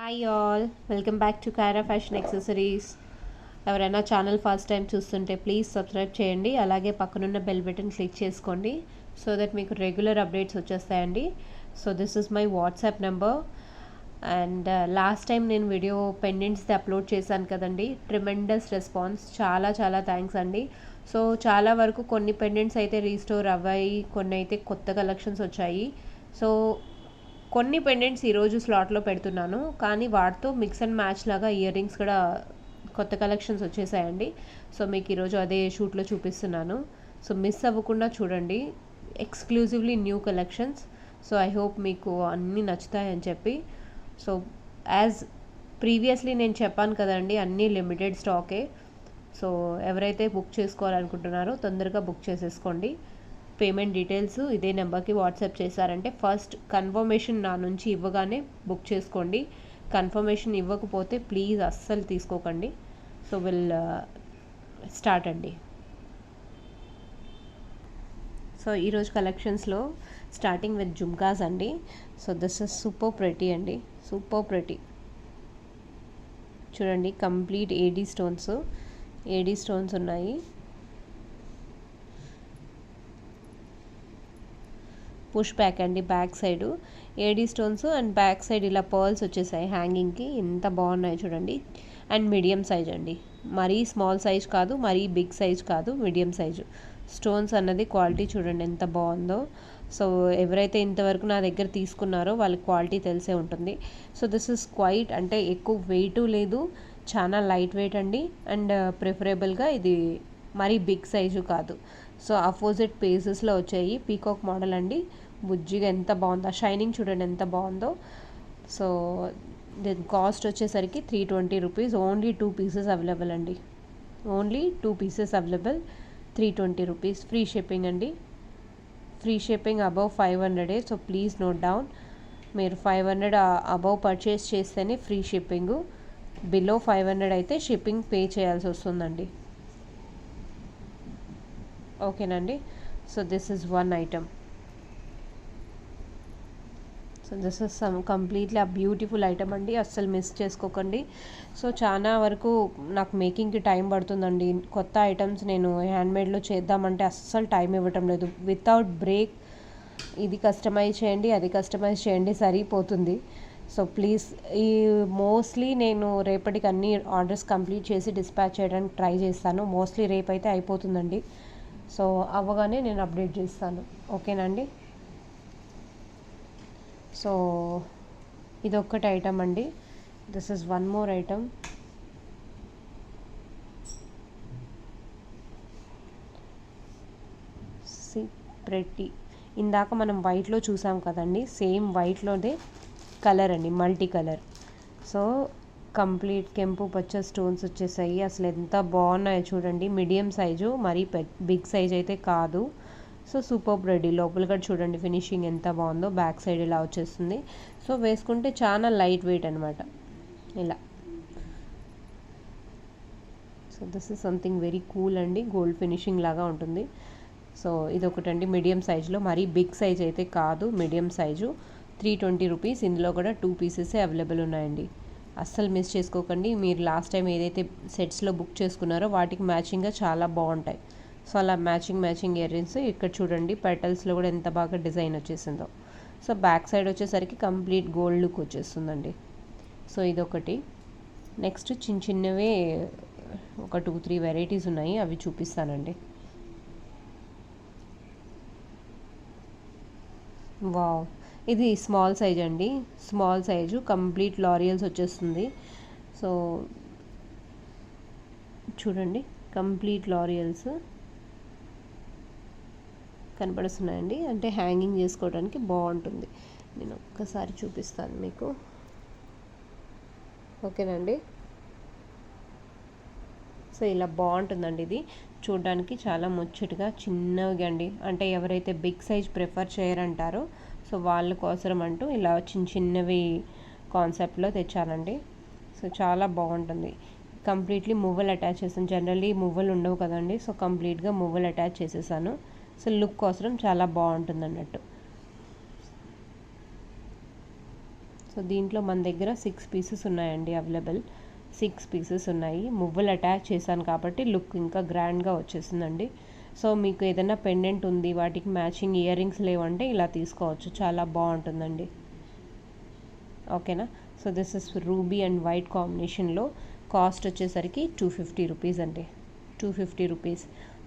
Hi all, welcome back to Kaira fashion accessories. ఎవరైనా channel first time చూస్తుంటే please subscribe చేయండి. అలాగే పక్కనున్న బెల్ బటన్ క్లిక్ చేసుకోండి సో దట్ మీకు రెగ్యులర్ అప్డేట్స్ వచ్చేస్తాయండి. So this is my WhatsApp number. And last time నేను video పెండెంట్స్ది అప్లోడ్ చేశాను కదండి. ట్రిమెండస్ రెస్పాన్స్, చాలా చాలా థ్యాంక్స్ అండి. సో చాలా వరకు కొన్ని పెండెంట్స్ అయితే రీస్టోర్ అవ్వాయి, కొన్ని అయితే కొత్త కలెక్షన్స్ వచ్చాయి. సో కొన్ని పెండెంట్స్ ఈరోజు స్లాట్లో పెడుతున్నాను, కానీ వాటితో మిక్స్ అండ్ మ్యాచ్ లాగా ఇయర్ రింగ్స్ కూడా కొత్త కలెక్షన్స్ వచ్చేసాయండి. సో మీకు ఈరోజు అదే షూట్లో చూపిస్తున్నాను. సో మిస్ అవ్వకుండా చూడండి, exclusively new collections. So I hope మీకు అన్నీ నచ్చుతాయని చెప్పి. సో యాజ్ ప్రీవియస్లీ నేను చెప్పాను కదండి, అన్నీ లిమిటెడ్ స్టాకే. సో ఎవరైతే బుక్ చేసుకోవాలనుకుంటున్నారో తొందరగా బుక్ చేసేసుకోండి. పేమెంట్ డీటెయిల్స్ ఇదే నెంబర్కి వాట్సాప్ చేశారంటే ఫస్ట్ కన్ఫర్మేషన్ నా నుంచి ఇవ్వగానే బుక్ చేసుకోండి. కన్ఫర్మేషన్ ఇవ్వకపోతే ప్లీజ్ అస్సలు తీసుకోకండి. సో విల్ స్టార్ట్ అండి. సో ఈరోజు కలెక్షన్స్లో స్టార్టింగ్ విత్ జుమ్కాస్ అండి. So this is super pretty అండి, సూపర్ ప్రెటీ. చూడండి, కంప్లీట్ ఏడీ స్టోన్స్ ఉన్నాయి. పుష్ బ్యాక్ అండి, back side AD stones and back side ఇలా పర్ల్స్ వచ్చేసాయి హ్యాంగింగ్కి. ఎంత బాగున్నాయి చూడండి. అండ్ మీడియం సైజ్ అండి, మరీ స్మాల్ సైజ్ కాదు, మరీ బిగ్ సైజ్ కాదు, మీడియం సైజు. స్టోన్స్ అన్నది క్వాలిటీ చూడండి ఎంత బాగుందో. సో ఎవరైతే ఇంతవరకు నా దగ్గర తీసుకున్నారో వాళ్ళకి క్వాలిటీ తెలిసే ఉంటుంది. సో దిస్ ఇస్ క్వైట్, అంటే ఎక్కువ వెయిట్ లేదు, చాలా లైట్ వెయిట్ అండి. అండ్ ప్రిఫరబుల్గా ఇది మరీ బిగ్ సైజు కాదు. సో అపోజిట్ పేజెస్లో వచ్చాయి. పీకాక్ మోడల్ అండి, బుజ్జిగా ఎంత బాగుందో. షైనింగ్ చూడండి ఎంత బాగుందో. సో దీని కాస్ట్ వచ్చేసరికి 320 రూపీస్. ఓన్లీ 2 పీసెస్ అవైలబుల్ అండి, only 2 pieces available. 320 rupees. Free shipping అండి, free shipping above 500. So please note down, మీరు 500 అబవ్ పర్చేస్ చేస్తేనే ఫ్రీ షిప్పింగ్. బిలో 500 అయితే షిప్పింగ్ పే చేయాల్సి వస్తుందండి. ఓకేనండి. So this is one item. So this is some completely uh beautiful item అండి, అస్సలు miss చేసుకోకండి. సో చాలా వరకు నాకు మేకింగ్కి టైం పడుతుందండి. కొత్త ఐటమ్స్ నేను హ్యాండ్మేడ్లో చేద్దామంటే అస్సలు టైం ఇవ్వటం లేదు. వితౌట్ బ్రేక్ ఇది కస్టమైజ్ చేయండి, అది కస్టమైజ్ చేయండి, సరిపోతుంది. సో ప్లీజ్, ఈ మోస్ట్లీ నేను రేపటికి అన్ని ఆర్డర్స్ కంప్లీట్ చేసి డిస్పాచ్ చేయడానికి ట్రై చేస్తాను. మోస్ట్లీ రేపు అయితే అయిపోతుందండి. సో అవ్వగానే నేను అప్డేట్ చేస్తాను, ఓకేనండి. సో ఇదొక్కటి ఐటమ్ అండి. This is one more item. See pretty. ఇందాక మనం వైట్లో చూసాం కదండి, సేమ్ వైట్లోనే కలర్ అండి, మల్టీ కలర్. సో కంప్లీట్ కెంపు పచ్చ స్టోన్స్ వచ్చేసాయి. అసలు ఎంత బాగున్నాయో చూడండి. మీడియం సైజు, మరీ బిగ్ సైజ్ అయితే కాదు. So super ready. లోపల కూడా చూడండి ఫినిషింగ్ ఎంత బాగుందో. బ్యాక్ సైడ్ ఇలా వచ్చేస్తుంది. సో వేసుకుంటే చాలా లైట్ వెయిట్ అనమాట ఇలా. So this is something very cool అండి, గోల్డ్ ఫినిషింగ్ లాగా ఉంటుంది. సో ఇదొకటండి మీడియం సైజులో, మరీ బిగ్ సైజ్ అయితే కాదు, మీడియం సైజు. 320 రూపీస్. ఇందులో కూడా 2 పీసెసే అవైలబుల్ ఉన్నాయండి, అస్సలు మిస్ చేసుకోకండి. మీరు లాస్ట్ టైం ఏదైతే సెట్స్లో బుక్ చేసుకున్నారో వాటికి మ్యాచింగ్గా చాలా బాగుంటాయి. సో అలా మ్యాచింగ్ ఇయర్ రింగ్స్. ఇక్కడ చూడండి పెటల్స్లో కూడా ఎంత బాగా డిజైన్ వచ్చేసిందో. సో బ్యాక్ సైడ్ వచ్చేసరికి కంప్లీట్ గోల్డ్ లుక్ వచ్చేస్తుందండి. సో ఇదొకటి. నెక్స్ట్ చిన్నవే ఒక 2-3 వెరైటీస్ ఉన్నాయి, అవి చూపిస్తానండి. వావ్, ఇది స్మాల్ సైజ్ అండి, స్మాల్ సైజు కంప్లీట్ లారియల్స్ వచ్చేస్తుంది. సో చూడండి కంప్లీట్ లారియల్స్ కనపడుతున్నాయండి, అంటే హ్యాంగింగ్ చేసుకోవడానికి బాగుంటుంది. నేను ఒక్కసారి చూపిస్తాను మీకు, ఓకేనండి. సో ఇలా బాగుంటుందండి, ఇది చూడడానికి చాలా ముచ్చటగా చిన్నగా అండి. అంటే ఎవరైతే బిగ్ సైజ్ ప్రిఫర్ చేయరంటారో సో వాళ్ళ కోసరం అంటూ ఇలా చిన్నవి కాన్సెప్ట్లో తెచ్చానండి. సో చాలా బాగుంటుంది. కంప్లీట్లీ మువ్వలు అటాచ్ చేసాను, జనరల్లీ మువ్వలు ఉండవు కదండి. సో కంప్లీట్గా మువ్వలు అటాచ్ చేసేసాను. సో లుక్ కోసం చాలా బాగుంటుంది అన్నట్టు. సో దీంట్లో మన దగ్గర 6 పీసెస్ ఉన్నాయండి అవైలబుల్. 6 పీసెస్ ఉన్నాయి. మువ్వలు అటాచ్ చేశాను కాబట్టి లుక్ ఇంకా గ్రాండ్గా వచ్చేసిందండి. సో మీకు ఏదైనా పెండెంట్ ఉంది, వాటికి మ్యాచింగ్ ఇయర్ రింగ్స్ లేవంటే ఇలా తీసుకోవచ్చు, చాలా బాగుంటుందండి. ఓకేనా. So this is ruby and white కాంబినేషన్లో. కాస్ట్ వచ్చేసరికి 250 రూపీస్ అండి. 250 రూపీస్.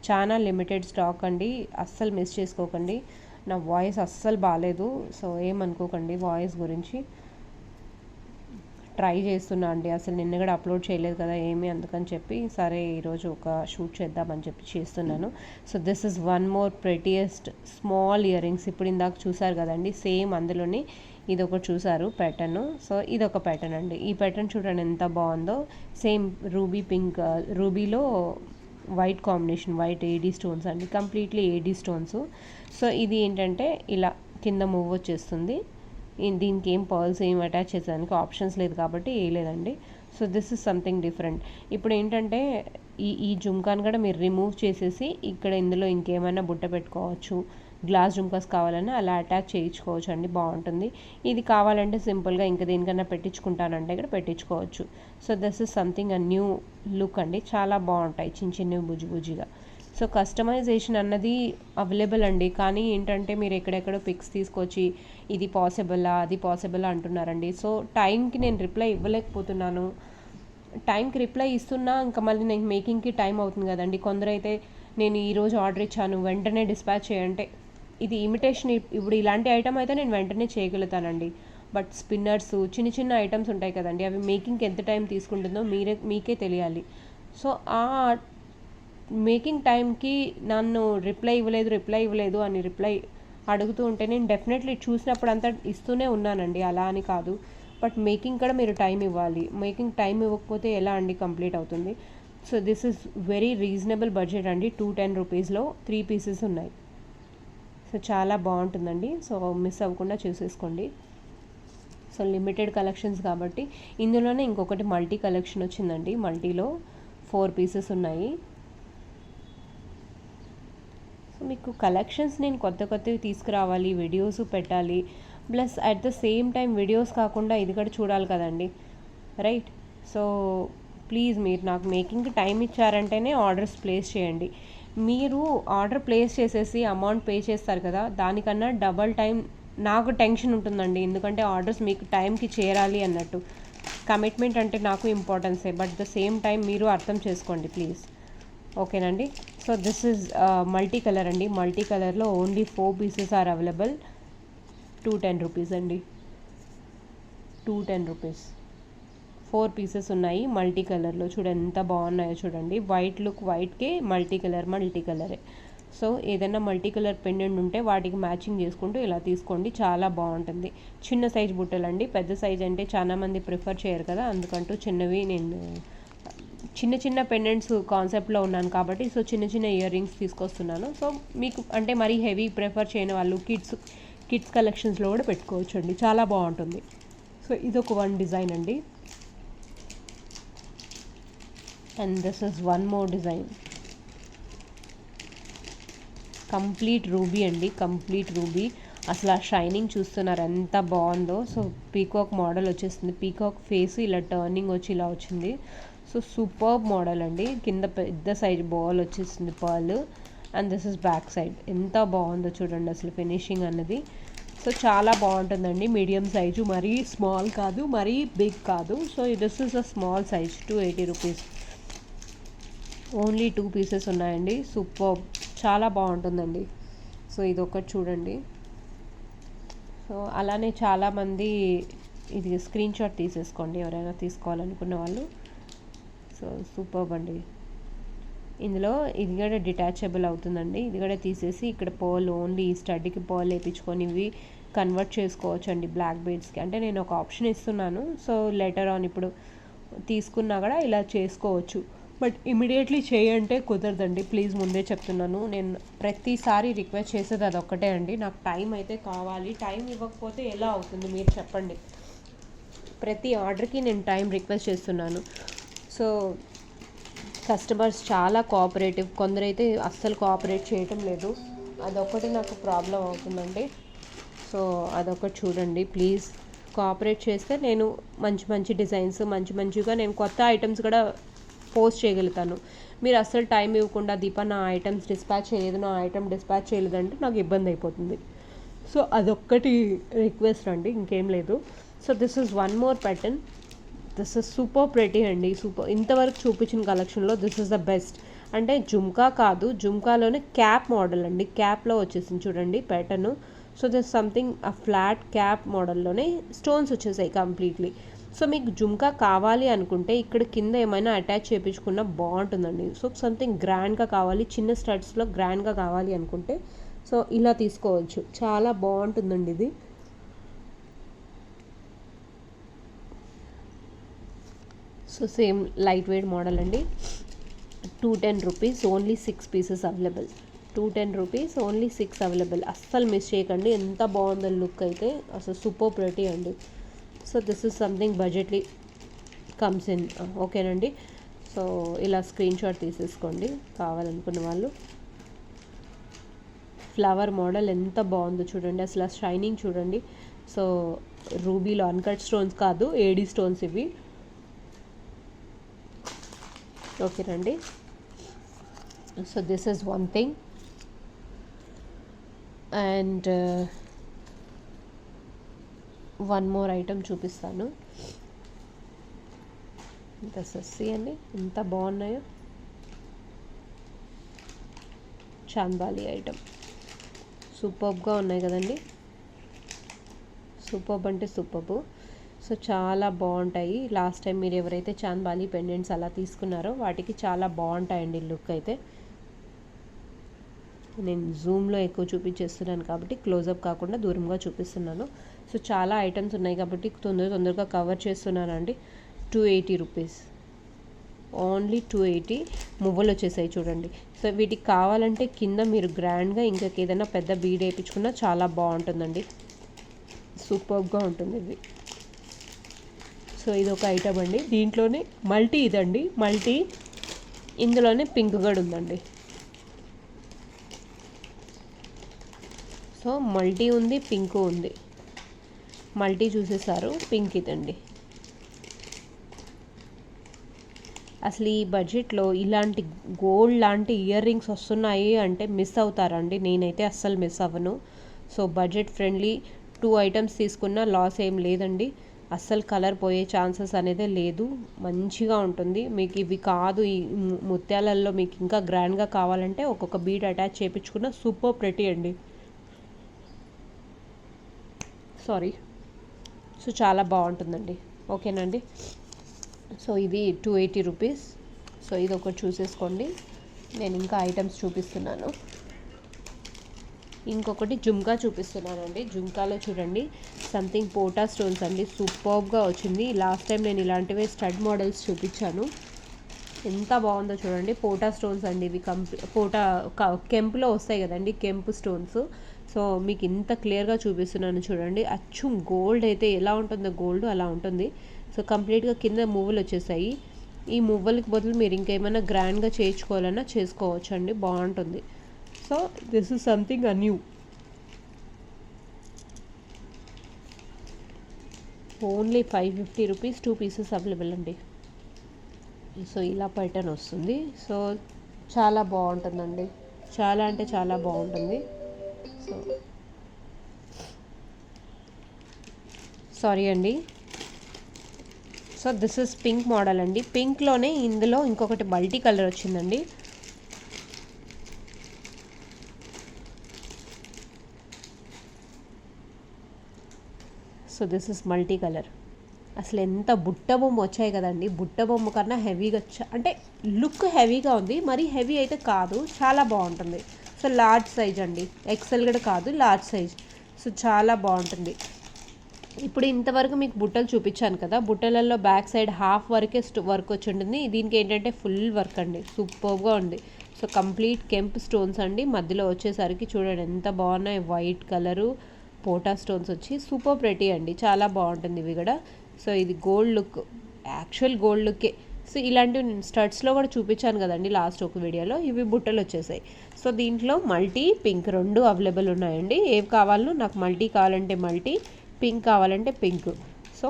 చాలా లిమిటెడ్ స్టాక్ అండి, అస్సలు మిస్ చేసుకోకండి. నా వాయిస్ అస్సలు బాగాలేదు, సో ఏమనుకోకండి వాయిస్ గురించి. ట్రై చేస్తున్నా అండి, అసలు నిన్న కూడా అప్లోడ్ చేయలేదు కదా ఏమి, అందుకని చెప్పి సరే ఈరోజు ఒక షూట్ చేద్దామని చెప్పి చేస్తున్నాను. So this is one more prettiest small earrings. ఇప్పుడు ఇందాక చూసారు కదండి, సేమ్ అందులోని ఇది ఒకటి చూసారు ప్యాటర్న్. సో ఇది ఒక ప్యాటర్న్ అండి. ఈ ప్యాటర్న్ చూడండి ఎంత బాగుందో. సేమ్ రూబీ పింక్, రూబీలో white combination, white AD stones అండి, కంప్లీట్లీ ఏడీ స్టోన్స్. సో ఇది ఏంటంటే ఇలా కింద మూవ్ వచ్చేస్తుంది. దీనికి ఏం పర్ల్స్ ఏం అటాచ్ చేసేదానికి ఆప్షన్స్ లేదు కాబట్టి వేయలేదండి. So this is something different. ఇప్పుడు ఏంటంటే ఈ జుమ్కాన్ కూడా మీరు రిమూవ్ చేసేసి ఇక్కడ ఇందులో ఇంకేమైనా బుట్ట పెట్టుకోవచ్చు. గ్లాస్ జుమ్కాస్ కావాలన్నా అలా అటాచ్ చేయించుకోవచ్చు అండి, బాగుంటుంది. ఇది కావాలంటే సింపుల్గా ఇంకా దేనికన్నా పెట్టించుకుంటానంటే ఇక్కడ పెట్టించుకోవచ్చు. So this is something a new look అండి, చాలా బాగుంటాయి చిన్న చిన్నవి బుజ్జి బుజ్జిగా. సో కస్టమైజేషన్ అన్నది అవైలబుల్ అండి, కానీ ఏంటంటే మీరు ఎక్కడెక్కడో పిక్స్ తీసుకొచ్చి ఇది పాసిబులా అది పాసిబులా అంటున్నారండి. సో టైంకి నేను రిప్లై ఇవ్వలేకపోతున్నాను. టైంకి రిప్లై ఇస్తున్నా ఇంకా మళ్ళీ నేను మేకింగ్కి టైం అవుతుంది కదండి. కొందరైతే నేను ఈరోజు ఆర్డర్ ఇచ్చాను వెంటనే డిస్పాచ్ చేయంటే, ఇది ఇమిటేషన్. ఇప్పుడు ఇలాంటి ఐటమ్ అయితే నేను వెంటనే చేయగలుగుతానండి. బట్ స్పిన్నర్స్, చిన్న చిన్న ఐటమ్స్ ఉంటాయి కదండి, అవి మేకింగ్కి ఎంత టైం తీసుకుంటుందో మీకే తెలియాలి. సో ఆ మేకింగ్ టైంకి నన్ను రిప్లై ఇవ్వలేదు అని రిప్లై అడుగుతూ ఉంటే నేను డెఫినెట్లీ చూసినప్పుడు అంతా ఇస్తూనే ఉన్నానండి, అలా అని కాదు. బట్ మేకింగ్ కూడా మీరు టైం ఇవ్వాలి. మేకింగ్ టైం ఇవ్వకపోతే ఎలా అండి కంప్లీట్ అవుతుంది. So this is very reasonable budget అండి. 210 రూపీస్లో 3 పీసెస్ ఉన్నాయి. సో చాలా బాగుంటుందండి. సో మిస్ అవ్వకుండా చూసేసుకోండి. సో లిమిటెడ్ కలెక్షన్స్ కాబట్టి ఇందులోనే ఇంకొకటి మల్టీ కలెక్షన్ వచ్చిందండి. మల్టీలో 4 పీసెస్ ఉన్నాయి. సో మీకు కలెక్షన్స్ నేను కొత్తవి తీసుకురావాలి, వీడియోస్ పెట్టాలి, plus at the same time videos కాకుండా ఇది కూడా చూడాలి కదండి, రైట్. సో ప్లీజ్ మీరు నాకు మేకింగ్కి టైం ఇచ్చారంటేనే ఆర్డర్స్ ప్లేస్ చేయండి. మీరు ఆర్డర్ ప్లేస్ చేసేసి అమౌంట్ పే చేస్తారు కదా, దానికన్నా డబల్ టైం నాకు టెన్షన్ ఉంటుందండి. ఎందుకంటే ఆర్డర్స్ మీకు టైంకి చేరాలి అన్నట్టు. కమిట్మెంట్ అంటే నాకు ఇంపార్టెన్సే, బట్ ద సేమ్ టైం మీరు అర్థం చేసుకోండి ప్లీజ్. ఓకేనండి. So this is multi colour అండి. మల్టీ కలర్లో only 4 pieces are available. 210 rupees అండి. 210 రూపీస్. 4 పీసెస్ ఉన్నాయి మల్టీ కలర్లో. చూడండి ఎంత బాగున్నాయో చూడండి. వైట్ లుక్ వైట్కే మల్టీ కలరే. సో ఏదైనా మల్టీ కలర్ పెండెంట్ ఉంటే వాటికి మ్యాచింగ్ చేసుకుంటూ ఇలా తీసుకోండి, చాలా బాగుంటుంది. చిన్న సైజ్ బుట్టలండి, పెద్ద సైజ్ అంటే చాలామంది ప్రిఫర్ చేయరు కదా, అందుకంటూ చిన్నవి నేను చిన్న పెండెంట్స్ కాన్సెప్ట్లో ఉన్నాను కాబట్టి సో చిన్న ఇయర్ రింగ్స్ తీసుకొస్తున్నాను. సో మీకు అంటే మరీ హెవీ ప్రిఫర్ చేయని వాళ్ళు కిడ్స్ కలెక్షన్స్లో కూడా పెట్టుకోవచ్చు అండి, చాలా బాగుంటుంది. సో ఇదొక 1 డిజైన్ అండి. And this is 1 more design. Complete ruby అండి, కంప్లీట్ రూబీ. అసలు ఆ షైనింగ్ చూస్తున్నారు ఎంత బాగుందో. సో పీకాక్ మోడల్ వచ్చేస్తుంది. పీకాక్ ఫేస్ ఇలా టర్నింగ్ వచ్చి ఇలా వచ్చింది. సో సూపర్బ్ మోడల్ అండి. కింద పెద్ద సైజ్ బాల్ వచ్చేసింది pearl. And this is back side. ఎంత బాగుందో చూడండి అసలు ఫినిషింగ్ అన్నది. సో చాలా బాగుంటుందండి. మీడియం సైజు, మరీ స్మాల్ కాదు, మరీ బిగ్ కాదు. So this is a small size. 280 rupees. Only 2 pieces ఉన్నాయండి. సూపర్బ్, చాలా బాగుంటుందండి. సో ఇది ఒకటి చూడండి. సో అలానే చాలామంది ఇది స్క్రీన్ షాట్ తీసేసుకోండి ఎవరైనా తీసుకోవాలనుకున్న వాళ్ళు. సో సూపర్బ్ అండి. ఇందులో ఇది కూడా డిటాచబుల్ అవుతుందండి. ఇది కూడా తీసేసి ఇక్కడ పర్ల్ ఓన్లీ ఈ స్టడ్కి పర్ల్ వేయించుకొని ఇవి కన్వర్ట్ చేసుకోవచ్చు అండి బ్లాక్ బీడ్స్కి. అంటే నేను ఒక ఆప్షన్ ఇస్తున్నాను. సో లెటర్ ఆన్ ఇప్పుడు తీసుకున్నా కూడా ఇలా చేసుకోవచ్చు. బట్ ఇమీడియట్లీ చేయంటే కుదరదండి, ప్లీజ్ ముందే చెప్తున్నాను. నేను ప్రతిసారి రిక్వెస్ట్ చేసేది అదొక్కటే అండి, నాకు టైం అయితే కావాలి. టైం ఇవ్వకపోతే ఎలా అవుతుంది మీరు చెప్పండి. ప్రతి ఆర్డర్కి నేను టైం రిక్వెస్ట్ చేస్తున్నాను. సో కస్టమర్స్ చాలా కోఆపరేటివ్, కొందరైతే అస్సలు కోఆపరేట్ చేయటం లేదు. అదొకటి నాకు ప్రాబ్లం అవుతుందండి. సో అదొకటి చూడండి ప్లీజ్. కోఆపరేట్ చేస్తే నేను మంచి మంచి డిజైన్స్ మంచిగా నేను కొత్త ఐటమ్స్ కూడా పోస్ట్ చేయగలుగుతాను. మీరు అస్సలు టైం ఇవ్వకుండా దీపా నా ఐటమ్స్ డిస్పాచ్ చేయలేదు, నా ఐటమ్ డిస్పాచ్ చేయలేదంటే నాకు ఇబ్బంది అయిపోతుంది. సో అదొక్కటి రిక్వెస్ట్ అండి, ఇంకేం లేదు. So this is one more pattern. This is super pretty అండి. సూపర్, ఇంతవరకు చూపించిన కలెక్షన్లో దిస్ ఇస్ ద బెస్ట్. అంటే జుమ్కా కాదు, జుమ్కాలోనే క్యాప్ మోడల్ అండి. క్యాప్లో వచ్చేసింది చూడండి ప్యాటర్న్. సో దిస్ సంథింగ్ ఆ ఫ్లాట్ క్యాప్ మోడల్లోనే స్టోన్స్ వచ్చేసాయి కంప్లీట్లీ. సో మీకు జుమ్కా కావాలి అనుకుంటే ఇక్కడ కింద ఏమైనా అటాచ్ చేయించుకున్నా బాగుంటుందండి. సో సంథింగ్ గ్రాండ్గా కావాలి, చిన్న స్టడ్స్లో గ్రాండ్గా కావాలి అనుకుంటే సో ఇలా తీసుకోవచ్చు, చాలా బాగుంటుందండి ఇది. So same light weight model అండి. 210 rupees, only 6 pieces available. 210 rupees, only 6 available. అస్సలు మిస్ చేయకండి, ఎంత బాగుందో లుక్ అయితే, అసలు సూపర్ ప్రెటీ అండి. So this is something budgetly comes in. ఓకేనండి. సో ఇలా స్క్రీన్ షాట్ తీసేసుకోండి కావాలనుకున్న వాళ్ళు. ఫ్లవర్ మోడల్ ఎంత బాగుందో చూడండి, అసలు ఆ షైనింగ్ చూడండి. సో రూబీలో అన్కట్ స్టోన్స్ కాదు, ఏడీ స్టోన్స్ ఇవి. ఓకేనండి. So this is one thing. And one more item చూపిస్తాను. దసస్సి అండి, ఎంత బాగున్నాయో. చాంబాలి ఐటమ్ సూపర్గా ఉన్నాయి కదండి. సూపర్బ్ అంటే సూపర్బ్. సో చాలా బాగుంటాయి. లాస్ట్ టైం మీరు ఎవరైతే చాంబాలి పెండెంట్స్ అలా తీసుకున్నారో వాటికి చాలా బాగుంటాయండి లుక్ అయితే. నేను జూమ్లో ఎక్కువ చూపించేస్తున్నాను కాబట్టి క్లోజప్ కాకుండా దూరంగా చూపిస్తున్నాను. సో చాలా ఐటమ్స్ ఉన్నాయి కాబట్టి తొందరగా కవర్ చేస్తున్నానండి. 280 రూపీస్, ఓన్లీ 280. మువ్వలు వచ్చేసాయి చూడండి. సో వీటికి కావాలంటే కింద మీరు గ్రాండ్గా ఇంకేదైనా పెద్ద బీడ్ వేయించుకున్నా చాలా బాగుంటుందండి, సూపర్గా ఉంటుంది ఇది. సో ఇది ఒక ఐటమ్ అండి. దీంట్లోనే మల్టీ ఇదండి, మల్టీ ఇందులోనే పింక్ కూడా ఉందండి. సో మల్టీ ఉంది, పింక్ ఉంది. మల్టీ చూసేసారు, పింక్ ఇదండి. అసలు ఈ బడ్జెట్లో ఇలాంటి గోల్డ్ లాంటి ఇయర్ రింగ్స్ వస్తున్నాయి అంటే మిస్ అవుతారండి. నేనైతే అస్సలు మిస్ అవ్వను. సో బడ్జెట్ ఫ్రెండ్లీ 2 ఐటమ్స్ తీసుకున్నా లాస్ ఏం లేదండి. అస్సలు కలర్ పోయే ఛాన్సెస్ అనేది లేదు, మంచిగా ఉంటుంది. మీకు ఇవి కాదు, ఈ ముత్యాలల్లో మీకు ఇంకా గ్రాండ్గా కావాలంటే ఒక్కొక్క బీడ్ అటాచ్ చేయించుకున్న సూపర్ ప్రెటీ అండి. సారీ. సో చాలా బాగుంటుందండి. ఓకేనండి. సో ఇది 280 రూపీస్. సో ఇది ఒకటి చూసేసుకోండి. నేను ఇంకా ఐటమ్స్ చూపిస్తున్నాను. ఇంకొకటి జుమ్కా చూపిస్తున్నానండి. జుమ్కాలో చూడండి సంథింగ్ పోటా స్టోన్స్ అండి, సూపర్గా వచ్చింది. లాస్ట్ టైం నేను ఇలాంటివే స్టడ్ మోడల్స్ చూపించాను, ఎంత బాగుందో చూడండి. పోటా స్టోన్స్ అండి ఇవి. పోటా కెంపులో వస్తాయి కదండి, కెంపు స్టోన్స్. సో మీకు ఇంత క్లియర్గా చూపిస్తున్నాను చూడండి. అచ్చం గోల్డ్ అయితే ఎలా ఉంటుందో గోల్డ్ అలా ఉంటుంది. సో కంప్లీట్గా కింద మువ్వలు వచ్చేసాయి. ఈ మువ్వలకి బదులు మీరు ఇంకేమైనా గ్రాండ్గా చేయించుకోవాలన్నా చేసుకోవచ్చు అండి, బాగుంటుంది. So this is something new. Only 550 rupees, 2 pieces available అండి. సో ఇలా ప్యాటర్న్ వస్తుంది. సో చాలా బాగుంటుందండి, చాలా అంటే చాలా బాగుంటుంది. సో సారీ అండి. So this is pink model అండి. పింక్లోనే ఇందులో ఇంకొకటి మల్టీ కలర్ వచ్చిందండి. So this is multi colour. అసలు ఎంత బుట్ట బొమ్మ వచ్చాయి కదండి. బుట్ట బొమ్మ కన్నా హెవీగా అంటే లుక్ హెవీగా ఉంది, మరీ హెవీ అయితే కాదు, చాలా బాగుంటుంది. సో లార్జ్ సైజ్ అండి, ఎక్సెల్ కూడా కాదు, లార్జ్ సైజ్. సో చాలా బాగుంటుంది. ఇప్పుడు ఇంతవరకు మీకు బుట్టలు చూపించాను కదా, బుట్టలలో బ్యాక్ సైడ్ హాఫ్ వరకే వర్క్ వచ్చి ఉంటుంది. దీనికి ఏంటంటే ఫుల్ వర్క్ అండి, సూపర్గా ఉంది. సో కంప్లీట్ కెంప్ స్టోన్స్ అండి. మధ్యలో వచ్చేసరికి చూడండి ఎంత బాగున్నాయి, వైట్ కలరు పోటా స్టోన్స్ వచ్చి సూపర్ ప్రెటీ అండి, చాలా బాగుంటుంది ఇవి కూడా. సో ఇది గోల్డ్ లుక్, యాక్చువల్ గోల్డ్ లుక్కే. సో ఇలాంటివి నేను స్టడ్స్లో కూడా చూపించాను కదండి లాస్ట్ ఒక వీడియోలో. ఇవి బుట్టలు వచ్చేసాయి. సో దీంట్లో మల్టీ పింక్ 2 అవైలబుల్ ఉన్నాయండి. ఏవి కావాలో నాకు మల్టీ కావాలంటే మల్టీ, పింక్ కావాలంటే పింక్. సో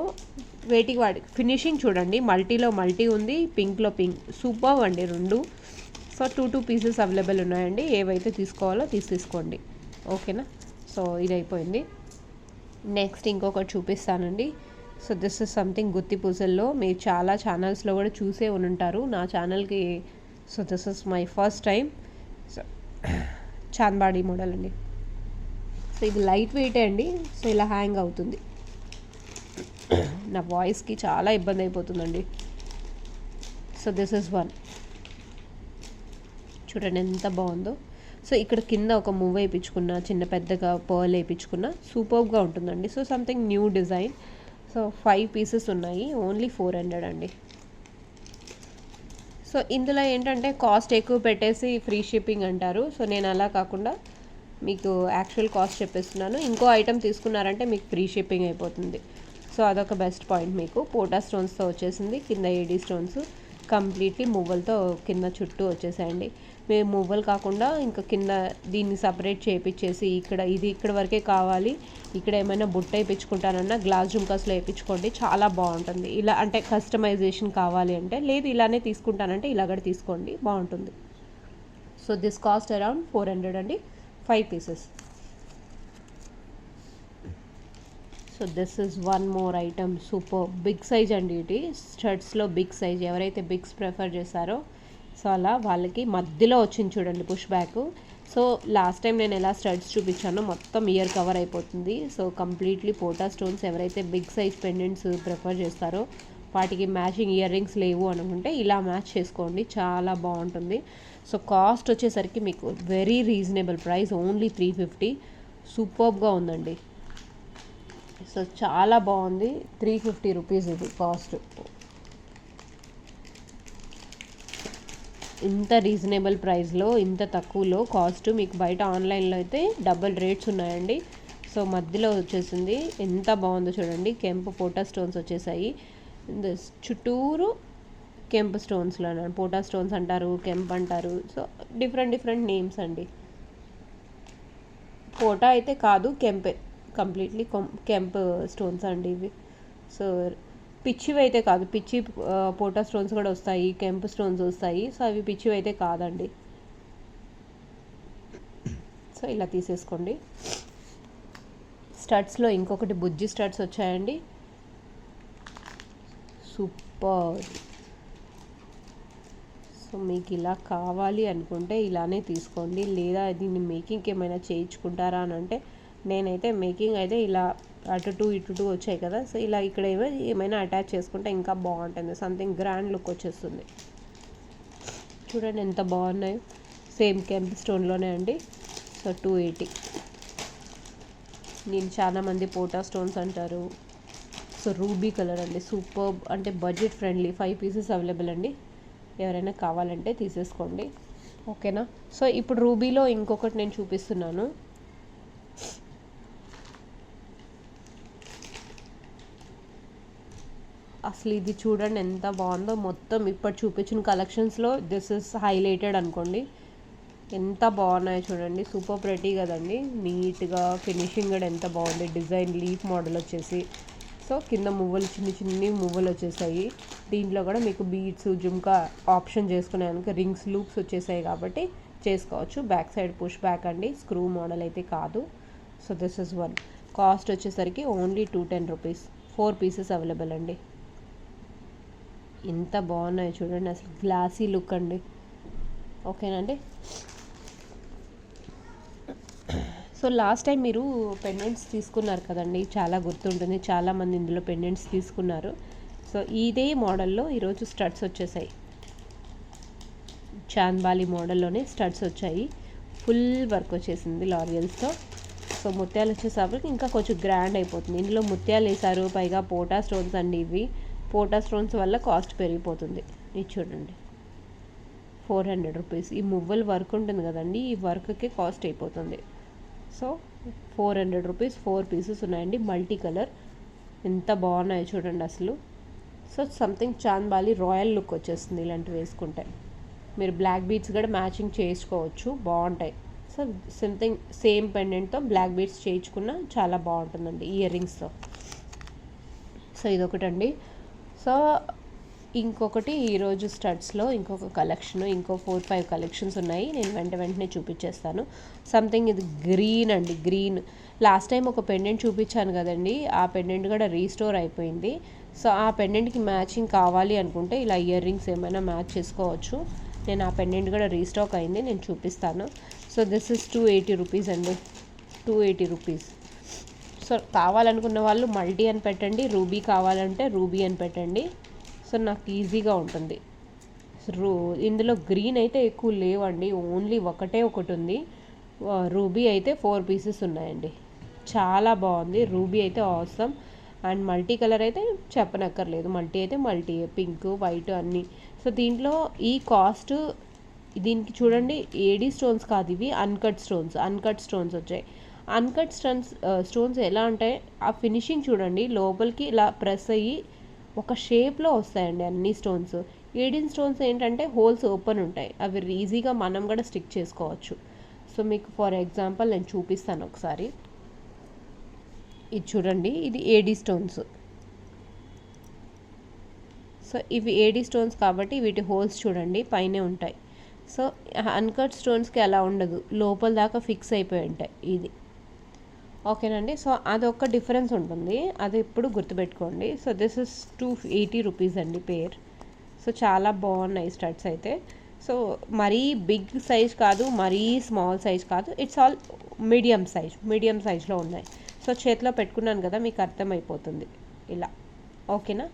వేటికి వాడి ఫినిషింగ్ చూడండి, మల్టీలో మల్టీ ఉంది, పింక్లో పింక్, సూపర్ అండి రెండు. సో 2 పీసెస్ అవైలబుల్ ఉన్నాయండి, ఏవైతే తీసుకోవాలో తీసుకోండి. ఓకేనా. సో ఇది అయిపోయింది. నెక్స్ట్ ఇంకొకటి చూపిస్తానండి. సో దిస్ ఇస్ సంథింగ్ గుత్తి పూసల్లో మీరు చాలా ఛానల్స్లో కూడా చూసే ఉంటారు నా ఛానల్కి. So this is my first time. So చాంద్బాడీ మోడల్ అండి. సో ఇది లైట్ వెయిటే అండి. సో ఇలా హ్యాంగ్ అవుతుంది. నా వాయిస్కి చాలా ఇబ్బంది అయిపోతుందండి. So this is one. చూడండి ఎంత బాగుందో. సో ఇక్కడ కింద ఒక మూవ్ వేయించుకున్న, చిన్న పెద్దగా పర్ల్ వేయించుకున్న, సూపర్గా ఉంటుందండి. So something new design. So 5 pieces ఉన్నాయి, ఓన్లీ 400 అండి. సో ఇందులో ఏంటంటే కాస్ట్ ఎక్కువ పెట్టేసి ఫ్రీ షిప్పింగ్ అంటారు. సో నేను అలా కాకుండా మీకు యాక్చువల్ కాస్ట్ చెప్పేస్తున్నాను. ఇంకో ఐటెం తీసుకున్నారంటే మీకు ఫ్రీ షిప్పింగ్ అయిపోతుంది. సో అదొక బెస్ట్ పాయింట్. మీకు పోటా స్టోన్స్తో వచ్చేసింది, కింద ఏడీ స్టోన్స్ కంప్లీట్లీ మువ్వలతో కింద చుట్టూ వచ్చేసాయండి. మేము మువ్వలు కాకుండా ఇంకా కింద దీన్ని సపరేట్ చేయించేసి ఇక్కడ వరకే కావాలి, ఇక్కడ ఏమైనా బుట్ట వేయించుకుంటానన్నా గ్లాస్ జుంకాస్లో వేయించుకోండి, చాలా బాగుంటుంది. ఇలా అంటే కస్టమైజేషన్ కావాలి అంటే, లేదు ఇలానే తీసుకుంటానంటే ఇలా కూడా తీసుకోండి, బాగుంటుంది. సో దిస్ కాస్ట్ అరౌండ్ 400 అండి, 5 pieces. So this is one more item, super big size అండి. ఇది స్టడ్స్లో బిగ్ సైజ్, ఎవరైతే బిగ్స్ ప్రిఫర్ చేస్తారో సో అలా వాళ్ళకి మధ్యలో వచ్చింది చూడండి push back. So last time నేను ఎలా స్టడ్స్ చూపించానో మొత్తం ఇయర్ కవర్ అయిపోతుంది. సో కంప్లీట్లీ పోటా స్టోన్స్, ఎవరైతే బిగ్ సైజ్ పెండెంట్స్ ప్రిఫర్ చేస్తారో వాటికి మ్యాచింగ్ ఇయర్ రింగ్స్ లేవు అనుకుంటే ఇలా మ్యాచ్ చేసుకోండి, చాలా బాగుంటుంది. సో కాస్ట్ వచ్చేసరికి మీకు వెరీ రీజనబుల్ ప్రైస్, ఓన్లీ 350. సూపర్గా ఉందండి. సో చాలా బాగుంది, 350 రూపీస్ ఇది కాస్ట్. ఇంత రీజనబుల్ ప్రైస్లో, ఇంత తక్కువలో కాస్ట్ మీకు బయట ఆన్లైన్లో అయితే డబుల్ రేట్స్ ఉన్నాయండి. సో మధ్యలో వచ్చేసింది, ఎంత బాగుందో చూడండి. కెంపు పోటా స్టోన్స్ వచ్చేసాయి, చుట్టూరు కెంపు స్టోన్స్లో పోటా స్టోన్స్ అంటారు, కెంప్ అంటారు. సో డిఫరెంట్ నేమ్స్ అండి. పోటా అయితే కాదు, కెంపే, కంప్లీట్లీ కెంప్ స్టోన్స్ అండి ఇవి. సో పిచ్చివి అయితే కాదు, పిచ్చి పోటా స్టోన్స్ కూడా వస్తాయి, కెంప్ స్టోన్స్ వస్తాయి. సో అవి పిచ్చివి అయితే కాదండి. సో ఇలా తీసేసుకోండి. స్టడ్స్లో ఇంకొకటి బుజ్జి స్టడ్స్ వచ్చాయండి, సూపర్. సో మీకు ఇలా కావాలి అనుకుంటే ఇలానే తీసుకోండి, లేదా దీన్ని మేకింగ్కి ఏమైనా చేయించుకుంటారా అని అంటే, నేనైతే మేకింగ్ అయితే ఇలా అటు ఇటు వచ్చాయి కదా, సో ఇలా ఇక్కడ ఏమైనా అటాచ్ చేసుకుంటే ఇంకా బాగుంటుంది, సంథింగ్ గ్రాండ్ లుక్ వచ్చేస్తుంది. చూడండి ఎంత బాగున్నాయో, సేమ్ కెంప్ స్టోన్లోనే అండి. సో 280. నేను చాలామంది పోటా స్టోన్స్ అంటారు. సో రూబీ కలర్ అండి, సూపర్, అంటే బడ్జెట్ ఫ్రెండ్లీ. 5 పీసెస్ అవైలబుల్ అండి, ఎవరైనా కావాలంటే తీసేసుకోండి. ఓకేనా. సో ఇప్పుడు రూబీలో ఇంకొకటి నేను చూపిస్తున్నాను. అసలు ఇది చూడండి ఎంత బాగుందో. మొత్తం ఇప్పుడు చూపించిన కలెక్షన్స్లో దిస్ ఇస్ హైలైటెడ్ అనుకోండి. ఎంత బాగున్నాయో చూడండి, సూపర్ ప్రెటీ కదండి. నీట్గా ఫినిషింగ్ కూడా ఎంత బాగుంది. డిజైన్ లీఫ్ మోడల్ వచ్చేసి, సో కింద మువ్వలు చిన్ని మువ్వలు వచ్చేసాయి. దీంట్లో కూడా మీకు బీడ్స్, జుమ్కా ఆప్షన్ చేసుకునేందుకు రింగ్స్, లూప్స్ వచ్చేసాయి కాబట్టి చేసుకోవచ్చు. బ్యాక్ సైడ్ పుష్ బ్యాక్ అండి, స్క్రూ మోడల్ అయితే కాదు. So this is one. Cost వచ్చేసరికి ఓన్లీ 210 రూపీస్. 4 పీసెస్ అవైలబుల్ అండి. ఎంత బాగున్నాయో చూడండి, అసలు గ్లాసీ లుక్ అండి. ఓకేనండి. సో లాస్ట్ టైం మీరు పెండెంట్స్ తీసుకున్నారు కదండి, చాలా గుర్తుంటుంది, చాలామంది ఇందులో పెండెంట్స్ తీసుకున్నారు. సో ఇదే మోడల్లో ఈరోజు స్టడ్స్ వచ్చేసాయి. చాంద్బాలి మోడల్లోనే స్టడ్స్ వచ్చాయి, ఫుల్ వర్క్ వచ్చేసింది లారియల్స్తో. సో ముత్యాలు వచ్చేసరికి ఇంకా కొంచెం గ్రాండ్ అయిపోతుంది. ఇందులో ముత్యాలు వేసారు, పైగా పోటా స్టోన్స్ అండి. ఇవి పోటా స్టోన్స్ వల్ల కాస్ట్ పెరిగిపోతుంది. ఇది చూడండి 400 రూపీస్. ఈ మువ్వల్ వర్క్ ఉంటుంది కదండి, ఈ వర్క్కి కాస్ట్ అయిపోతుంది. So 400 rupees. 4 పీసెస్ ఉన్నాయండి, మల్టీ కలర్. ఎంత బాగున్నాయో చూడండి అసలు. So something chandbali royal look వచ్చేస్తుంది ఇలాంటివి వేసుకుంటే. మీరు బ్లాక్ బీడ్స్ కూడా మ్యాచింగ్ చేసుకోవచ్చు, బాగుంటాయి. సో సంథింగ్ సేమ్ పెండెంట్తో బ్లాక్ బీడ్స్ చేయించుకున్న చాలా బాగుంటుందండి ఇయర్ రింగ్స్తో. సో ఇదొకటండి. సో ఇంకొకటి ఈరోజు స్టడ్స్లో ఇంకొక కలెక్షన్, ఇంకో 4-5 కలెక్షన్స్ ఉన్నాయి. నేను వెంటనే చూపించేస్తాను. సంథింగ్ ఇది గ్రీన్ అండి, గ్రీన్. లాస్ట్ టైం ఒక పెండెంట్ చూపించాను కదండి, ఆ పెండెంట్ కూడా రీస్టోర్ అయిపోయింది. సో ఆ పెండెంట్కి మ్యాచింగ్ కావాలి అనుకుంటే ఇలా ఇయర్ రింగ్స్ ఏమైనా మ్యాచ్ చేసుకోవచ్చు. నేను ఆ పెండెంట్ కూడా రీస్టాక్ అయింది, నేను చూపిస్తాను. సో దిస్ ఇస్ 280 రూపీస్ అండి, 280 రూపీస్. సో కావాలనుకున్న వాళ్ళు మల్టీ అని పెట్టండి, రూబీ కావాలంటే రూబీ అని పెట్టండి. సో నాకు ఈజీగా ఉంటుంది. ఇందులో గ్రీన్ అయితే ఎక్కువ లేవండి, ఓన్లీ ఒకటి ఉంది. రూబీ అయితే 4 పీసెస్ ఉన్నాయండి. చాలా బాగుంది రూబీ అయితే, ఆసమ్. అండ్ మల్టీ కలర్ అయితే చెప్పనక్కర్లేదు, మల్టీ అయితే మల్టీ, పింక్ వైట్ అన్నీ. సో దీంట్లో ఈ కాస్ట్, దీనికి చూడండి ఏడీ స్టోన్స్ కాదు, ఇవి అన్కట్ స్టోన్స్ వచ్చాయి. అన్కట్ స్టోన్స్ ఎలా అంటే ఆ ఫినిషింగ్ చూడండి, లోపలికి ఇలా ప్రెస్ అయ్యి ఒక షేప్లో వస్తాయండి అన్ని స్టోన్స్. ఏడీన్ స్టోన్స్ ఏంటంటే హోల్స్ ఓపెన్ ఉంటాయి, అవి ఈజీగా మనం కూడా స్టిక్ చేసుకోవచ్చు. సో మీకు ఫర్ ఎగ్జాంపుల్ నేను చూపిస్తాను ఒకసారి. ఇది చూడండి, ఇది ఏడీ స్టోన్స్. సో ఇవి ఏడీ స్టోన్స్ కాబట్టి వీటి హోల్స్ చూడండి పైనే ఉంటాయి. సో అన్కట్ స్టోన్స్కి అలా ఉండదు, లోపల దాకా ఫిక్స్ అయిపోయి ఉంటాయి. ఇది ఓకేనండి. సో అదొక డిఫరెన్స్ ఉంటుంది, అది ఇప్పుడు గుర్తుపెట్టుకోండి. సో దిస్ ఇస్ 280 రూపీస్ అండి పేర్. సో చాలా బాగున్నాయి స్టడ్స్ అయితే. సో మరీ బిగ్ సైజ్ కాదు, మరీ స్మాల్ సైజ్ కాదు, ఇట్స్ ఆల్ మీడియం సైజ్లో ఉన్నాయి. సో చేతిలో పెట్టుకున్నాను కదా, మీకు అర్థమైపోతుంది ఇలా. ఓకేనా?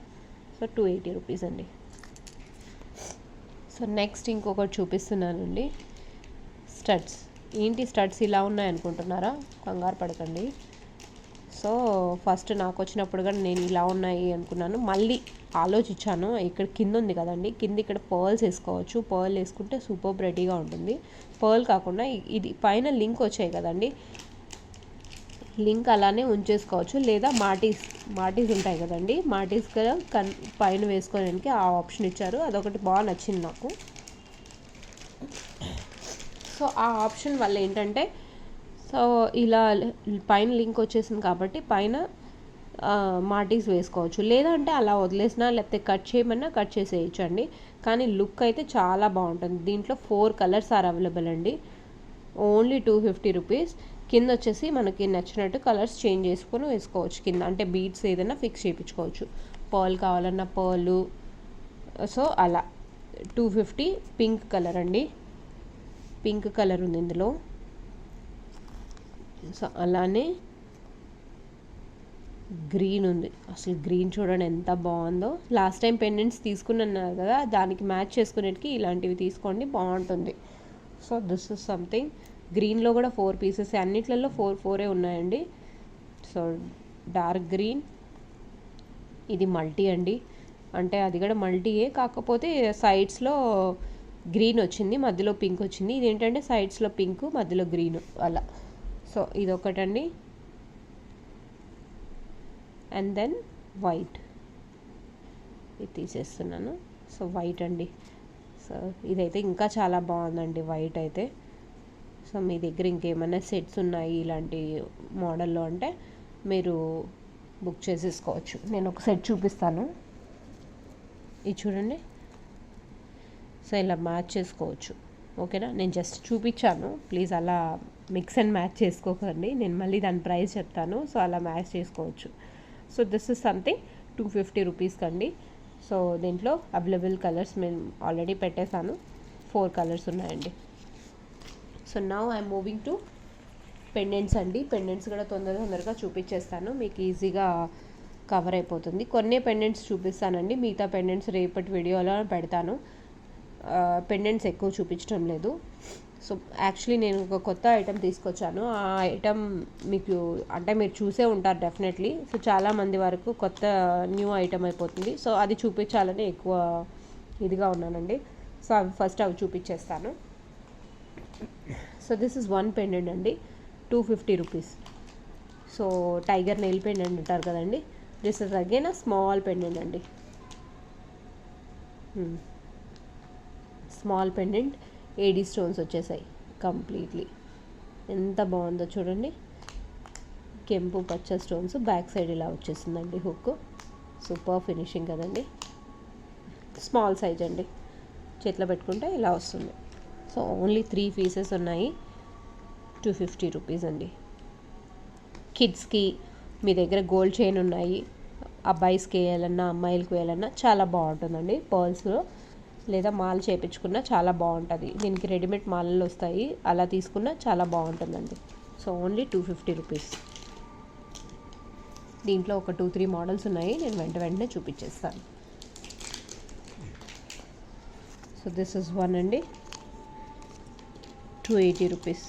సో 280 రూపీస్ అండి. సో నెక్స్ట్ ఇంకొకటి చూపిస్తున్నానండి, స్టడ్స్. ఏంటి స్టడ్స్ ఇలా ఉన్నాయి అనుకుంటున్నారా? కంగారు పడకండి. సో ఫస్ట్ నాకు వచ్చినప్పుడు కూడా నేను ఇలా ఉన్నాయి అనుకున్నాను, మళ్ళీ ఆలోచించాను. ఇక్కడ కింద ఉంది కదండి, కింద ఇక్కడ పర్ల్స్ వేసుకోవచ్చు, పర్ల్ వేసుకుంటే సూపర్ రెడీగా ఉంటుంది. పర్ల్ కాకుండా ఇది పైన లింక్ వచ్చాయి కదండి, లింక్ అలానే ఉంచేసుకోవచ్చు, లేదా మాటీస్ ఉంటాయి కదండి, మాటీస్ కదా పైన వేసుకోవడానికి ఆ ఆప్షన్ ఇచ్చారు, అదొకటి బాగా నచ్చింది నాకు. సో ఆ ఆప్షన్ వల్ల ఏంటంటే, సో ఇలా పైన లింక్ వచ్చేసింది కాబట్టి పైన మాటీస్ వేసుకోవచ్చు, లేదంటే అలా వదిలేసినా, లేకపోతే కట్ చేయమన్నా కట్ చేసేయచ్చు అండి. కానీ లుక్ అయితే చాలా బాగుంటుంది. దీంట్లో 4 కలర్స్ ఆర్ అవైలబుల్ అండి, ఓన్లీ 250 రూపీస్. కింద వచ్చేసి మనకి నచ్చినట్టు కలర్స్ చేంజ్ చేసుకొని వేసుకోవచ్చు కింద, అంటే బీడ్స్ ఏదైనా ఫిక్స్ చేయించుకోవచ్చు. పర్ల్ కావాలన్నా పర్లు. సో అలా 250. పింక్ కలర్ అండి, పింక్ కలర్ ఉంది ఇందులో. సో అలానే గ్రీన్ ఉంది, అసలు గ్రీన్ చూడండి ఎంత బాగుందో. లాస్ట్ టైం పెండెంట్స్ తీసుకున్నారు కదా, దానికి మ్యాచ్ చేసుకునేటికి ఇలాంటివి తీసుకోండి, బాగుంటుంది. So this is something. గ్రీన్లో కూడా 4 పీసెస్, అన్నిట్లలో 4 ఉన్నాయండి. సో డార్క్ గ్రీన్, ఇది మల్టీ అండి, అంటే అది కూడా మల్టీయే, కాకపోతే సైడ్స్లో గ్రీన్ వచ్చింది, మధ్యలో పింక్ వచ్చింది. ఇదేంటంటే సైడ్స్లో పింక్, మధ్యలో గ్రీన్ అలా. సో ఇదొకటండి. అండ్ దెన్ వైట్, ఇది తీసేస్తున్నాను. సో వైట్ అండి. సో ఇదైతే ఇంకా చాలా బాగుందండి వైట్ అయితే. సో మీ దగ్గర ఇంకేమైనా సెట్స్ ఉన్నాయి ఇలాంటి మోడల్లో అంటే మీరు బుక్ చేసేసుకోవచ్చు. నేను ఒక సెట్ చూపిస్తాను, ఇది చూడండి. సో ఇలా మ్యాచ్ చేసుకోవచ్చు, ఓకేనా? నేను జస్ట్ చూపించాను, ప్లీజ్ అలా మిక్స్ అండ్ మ్యాచ్ చేసుకోకండి, నేను మళ్ళీ దాని ప్రైస్ చెప్తాను. సో అలా మ్యాచ్ చేసుకోవచ్చు. So this is something 250 rupees కండి. సో దీంట్లో అవైలబుల్ కలర్స్ నేను ఆల్రెడీ పెట్టేశాను, 4 కలర్స్ ఉన్నాయండి. So now I'm moving to pendants అండి. పెండెంట్స్ కూడా తొందరగా చూపించేస్తాను, మీకు ఈజీగా కవర్ అయిపోతుంది. కొన్ని పెండెంట్స్ చూపిస్తానండి, మిగతా పెండెంట్స్ రేపటి వీడియోలో పెడతాను. పెండెంట్స్ ఎక్కువ చూపించడం లేదు. సో యాక్చువల్లీ నేను ఒక కొత్త ఐటెం తీసుకొచ్చాను, ఆ ఐటెం మీకు అంటే మీరు చూసే ఉంటారు డెఫినెట్లీ. సో చాలామంది వరకు కొత్త న్యూ ఐటెం అయిపోతుంది, సో అది చూపించాలని ఎక్కువ ఇదిగా ఉన్నానండి. సో అవి చూపించేస్తాను. సో దిస్ ఇస్ 1 పెండెంట్ అండి, 250 rupees. So tiger nail pendant అంటారు కదండి, this is again a small pendant అండి. స్మాల్ పెండెంట్, ఏడీ స్టోన్స్ వచ్చేసాయి కంప్లీట్లీ. ఎంత బాగుందో చూడండి. కెంపు పచ్చ స్టోన్స్, బ్యాక్ సైడ్ ఇలా వచ్చేసిందండి హుక్. సూపర్ ఫినిషింగ్ కదండి. స్మాల్ సైజ్ అండి, చేతిలో పెట్టుకుంటే ఇలా వస్తుంది. సో ఓన్లీ 3 పీసెస్ ఉన్నాయి, 250 రూపీస్ అండి. కిడ్స్కి మీ దగ్గర గోల్డ్ చైన్ ఉన్నాయి, అబ్బాయిస్కి వేయాలన్నా అమ్మాయిలకి వేయాలన్నా చాలా బాగుంటుందండి. పర్ల్స్లో లేదా మాల్ చేయించుకున్నా చాలా బాగుంటుంది. దీనికి రెడీమేడ్ మాలలు వస్తాయి, అలా తీసుకున్నా చాలా బాగుంటుందండి. So only 250 rupees. దీంట్లో ఒక 2-3 మోడల్స్ ఉన్నాయి, నేను వెంటనే చూపించేస్తాను. సో దిస్ ఇస్ వన్ అండి, 280 రూపీస్.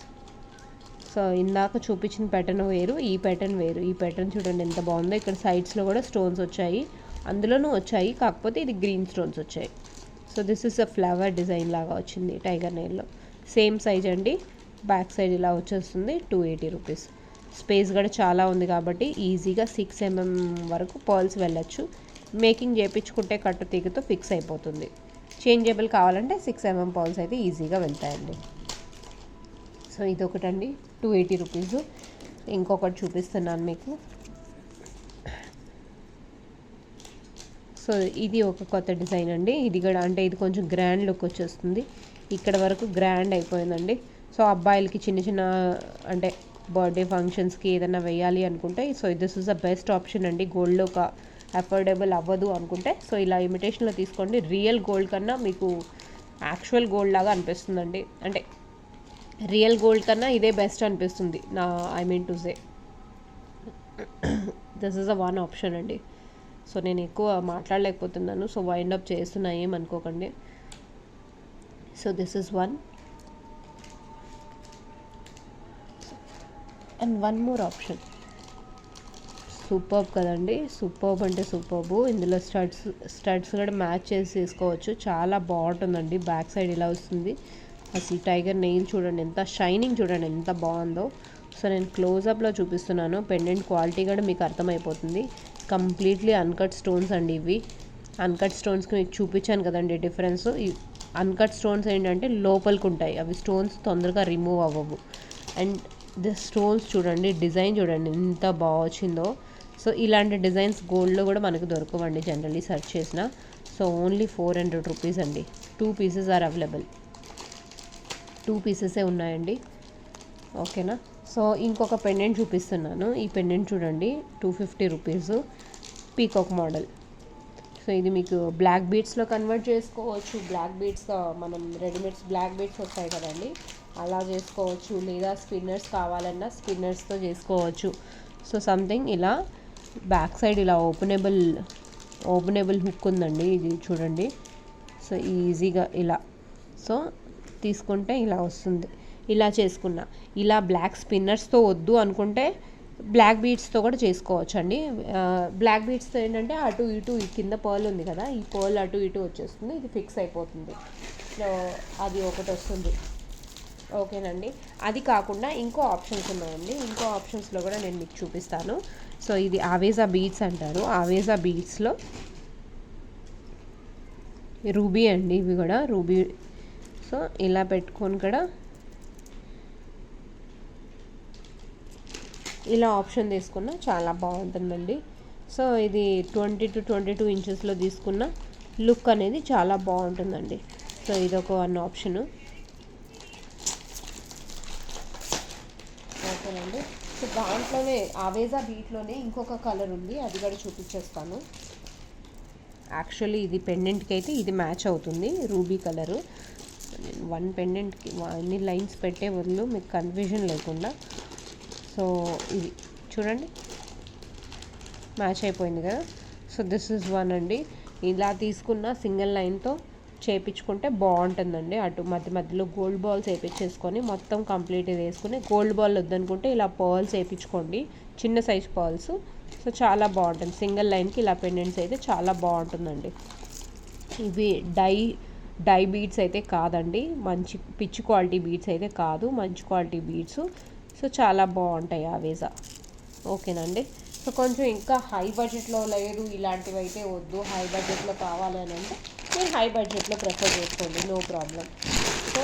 సో ఇందాక చూపించిన ప్యాటర్న్ వేరు, ఈ ప్యాటర్న్ వేరు. ఈ ప్యాటర్న్ చూడండి ఎంత బాగుందో. ఇక్కడ సైడ్స్లో కూడా స్టోన్స్ వచ్చాయి, అందులోనూ వచ్చాయి, కాకపోతే ఇది గ్రీన్ స్టోన్స్ వచ్చాయి. So this is a flower design లాగా వచ్చింది టైగర్ నెయిల్లో. సేమ్ సైజ్ అండి, బ్యాక్ సైడ్ ఇలా వచ్చేస్తుంది. 280 రూపీస్. స్పేస్ కూడా చాలా ఉంది కాబట్టి ఈజీగా 6 mm వరకు పర్ల్స్ వెళ్ళచ్చు. మేకింగ్ చేయించుకుంటే కట్టు తీగతో ఫిక్స్ అయిపోతుంది. చేంజబుల్ కావాలంటే 6 mm పర్ల్స్ అయితే ఈజీగా వెళ్తాయండి. So ఇదొకటండి, 280 rupees. ఇంకొకటి చూపిస్తున్నాను మీకు. సో ఇది ఒక కొత్త డిజైన్ అండి. ఇది కూడా అంటే ఇది కొంచెం గ్రాండ్ లుక్ వచ్చేస్తుంది. ఇక్కడ వరకు గ్రాండ్ అయిపోయిందండి. సో అబ్బాయిలకి చిన్న చిన్న అంటే బర్త్డే ఫంక్షన్స్కి ఏదైనా వేయాలి అనుకుంటే so this is the best option అండి. గోల్డ్లో ఒక అఫోర్డబుల్ అవ్వదు అనుకుంటే సో ఇలా ఇమిటేషన్లో తీసుకోండి. రియల్ గోల్డ్ కన్నా మీకు యాక్చువల్ గోల్డ్ లాగా అనిపిస్తుందండి. అంటే రియల్ గోల్డ్ కన్నా ఇదే బెస్ట్ అనిపిస్తుంది నా I mean to say. This is a one option అండి. సో నేను ఎక్కువ మాట్లాడలేకపోతున్నాను, సో వైండ్ అప్ చేస్తున్నా, ఏమనుకోకండి. So this is one and one more option. Superb కదండి, సూపర్బ్ అంటే సూపర్బ్. ఇందులో స్టడ్స్ కూడా మ్యాచ్ చేసి తీసుకోవచ్చు, చాలా బాగుంటుందండి. బ్యాక్ సైడ్ ఇలా వస్తుంది. అసలు టైగర్ నెయిల్ చూడండి, ఎంత షైనింగ్ చూడండి, ఎంత బాగుందో. సో నేను క్లోజప్లో చూపిస్తున్నాను, పెండెంట్ క్వాలిటీ కూడా మీకు అర్థమైపోతుంది. కంప్లీట్లీ అన్కట్ స్టోన్స్ అండి ఇవి. అన్కట్ స్టోన్స్కి మీకు చూపించాను కదండి డిఫరెన్స్. అన్కట్ స్టోన్స్ ఏంటంటే లోపలికి ఉంటాయి, అవి స్టోన్స్ తొందరగా రిమూవ్ అవ్వవు. అండ్ ది స్టోన్స్ చూడండి, డిజైన్ చూడండి ఎంత బాగా వచ్చిందో. సో ఇలాంటి డిజైన్స్ గోల్డ్లో కూడా మనకు దొరకవండి జనరల్లీ సెర్చ్ చేసిన. సో ఓన్లీ 400 రూపీస్ అండి. 2 పీసెస్ ఆర్ అవైలబుల్. 2 పీసెసే ఉన్నాయండి, ఓకేనా. సో ఇంకొక పెండెంట్ చూపిస్తున్నాను. ఈ పెండెంట్ చూడండి, 250 రూపీస్, పీకాక్ మోడల్. సో ఇది మీకు బ్లాక్ బీడ్స్లో కన్వర్ట్ చేసుకోవచ్చు. బ్లాక్ బీడ్స్ మనం రెడీమేడ్స్ బ్లాక్ బీడ్స్ వస్తాయి కదండి, అలా చేసుకోవచ్చు. లేదా స్పిన్నర్స్ కావాలన్నా స్పిన్నర్స్తో చేసుకోవచ్చు. సో సంథింగ్ ఇలా బ్యాక్ సైడ్ ఇలా ఓపెనబుల్ హుక్ ఉందండి, ఇది చూడండి. సో ఈజీగా ఇలా సో తీసుకుంటే ఇలా వస్తుంది. ఇలా చేసుకున్నా, ఇలా బ్లాక్ స్పిన్నర్స్తో వద్దు అనుకుంటే బ్లాక్ బీడ్స్తో కూడా చేసుకోవచ్చు అండి. బ్లాక్ బీడ్స్తో ఏంటంటే అటు ఇటు ఈ కింద పర్ల్ ఉంది కదా, ఈ పర్ల్ అటు ఇటు వచ్చేస్తుంది, ఇది ఫిక్స్ అయిపోతుంది. సో అది ఒకటి వస్తుంది, ఓకేనండి. అది కాకుండా ఇంకో ఆప్షన్స్ ఉన్నాయండి. ఇంకో ఆప్షన్స్లో కూడా నేను మీకు చూపిస్తాను. సో ఇది ఆవేజా బీడ్స్ అంటారు. ఆవేజా బీడ్స్లో రూబీ అండి, ఇవి కూడా రూబీ. సో ఇలా పెట్టుకొని కూడా ఇలా ఆప్షన్ తీసుకున్నా చాలా బాగుంటుందండి. సో ఇది 20 to 22 ఇంచెస్లో తీసుకున్న లుక్ అనేది చాలా బాగుంటుందండి. సో ఇదొక వన్ ఆప్షను, ఓకేనండి. సో దాంట్లోనే ఆవేజా బీట్లోనే ఇంకొక కలర్ ఉంది, అది కూడా చూపించేస్తాను. యాక్చువల్లీ ఇది పెండెంట్కి అయితే ఇది మ్యాచ్ అవుతుంది, రూబీ కలరు. వన్ పెండెంట్కి అన్ని లైన్స్ పెట్టే బదులు మీకు కన్ఫ్యూజన్ లేకుండా. సో ఇది చూడండి మ్యాచ్ అయిపోయింది కదా. సో దిస్ ఇస్ వన్ అండి. ఇలా తీసుకున్న సింగిల్ లైన్తో చేయించుకుంటే బాగుంటుందండి. అటు మధ్యలో గోల్డ్ బాల్స్ వేయించేసుకొని మొత్తం కంప్లీట్ వేసుకుని, గోల్డ్ బాల్ వద్దనుకుంటే ఇలా పర్ల్స్ వేయించుకోండి, చిన్న సైజ్ పర్ల్స్. సో చాలా బాగుంటుంది. సింగిల్ లైన్కి ఇలా పెండెంట్స్ అయితే చాలా బాగుంటుందండి. ఇవి డై బీడ్స్ అయితే కాదండి, మంచి పిచ్ క్వాలిటీ బీడ్స్ అయితే కాదు, మంచి క్వాలిటీ బీడ్స్. సో చాలా బాగుంటాయి ఆవేజా, ఓకేనండి. సో కొంచెం ఇంకా హై బడ్జెట్లో లేదు, ఇలాంటివి అయితే వద్దు, హై బడ్జెట్లో కావాలి అని అంటే నేను హై బడ్జెట్లో ప్రిఫర్ చేసుకోండి, నో ప్రాబ్లం. సో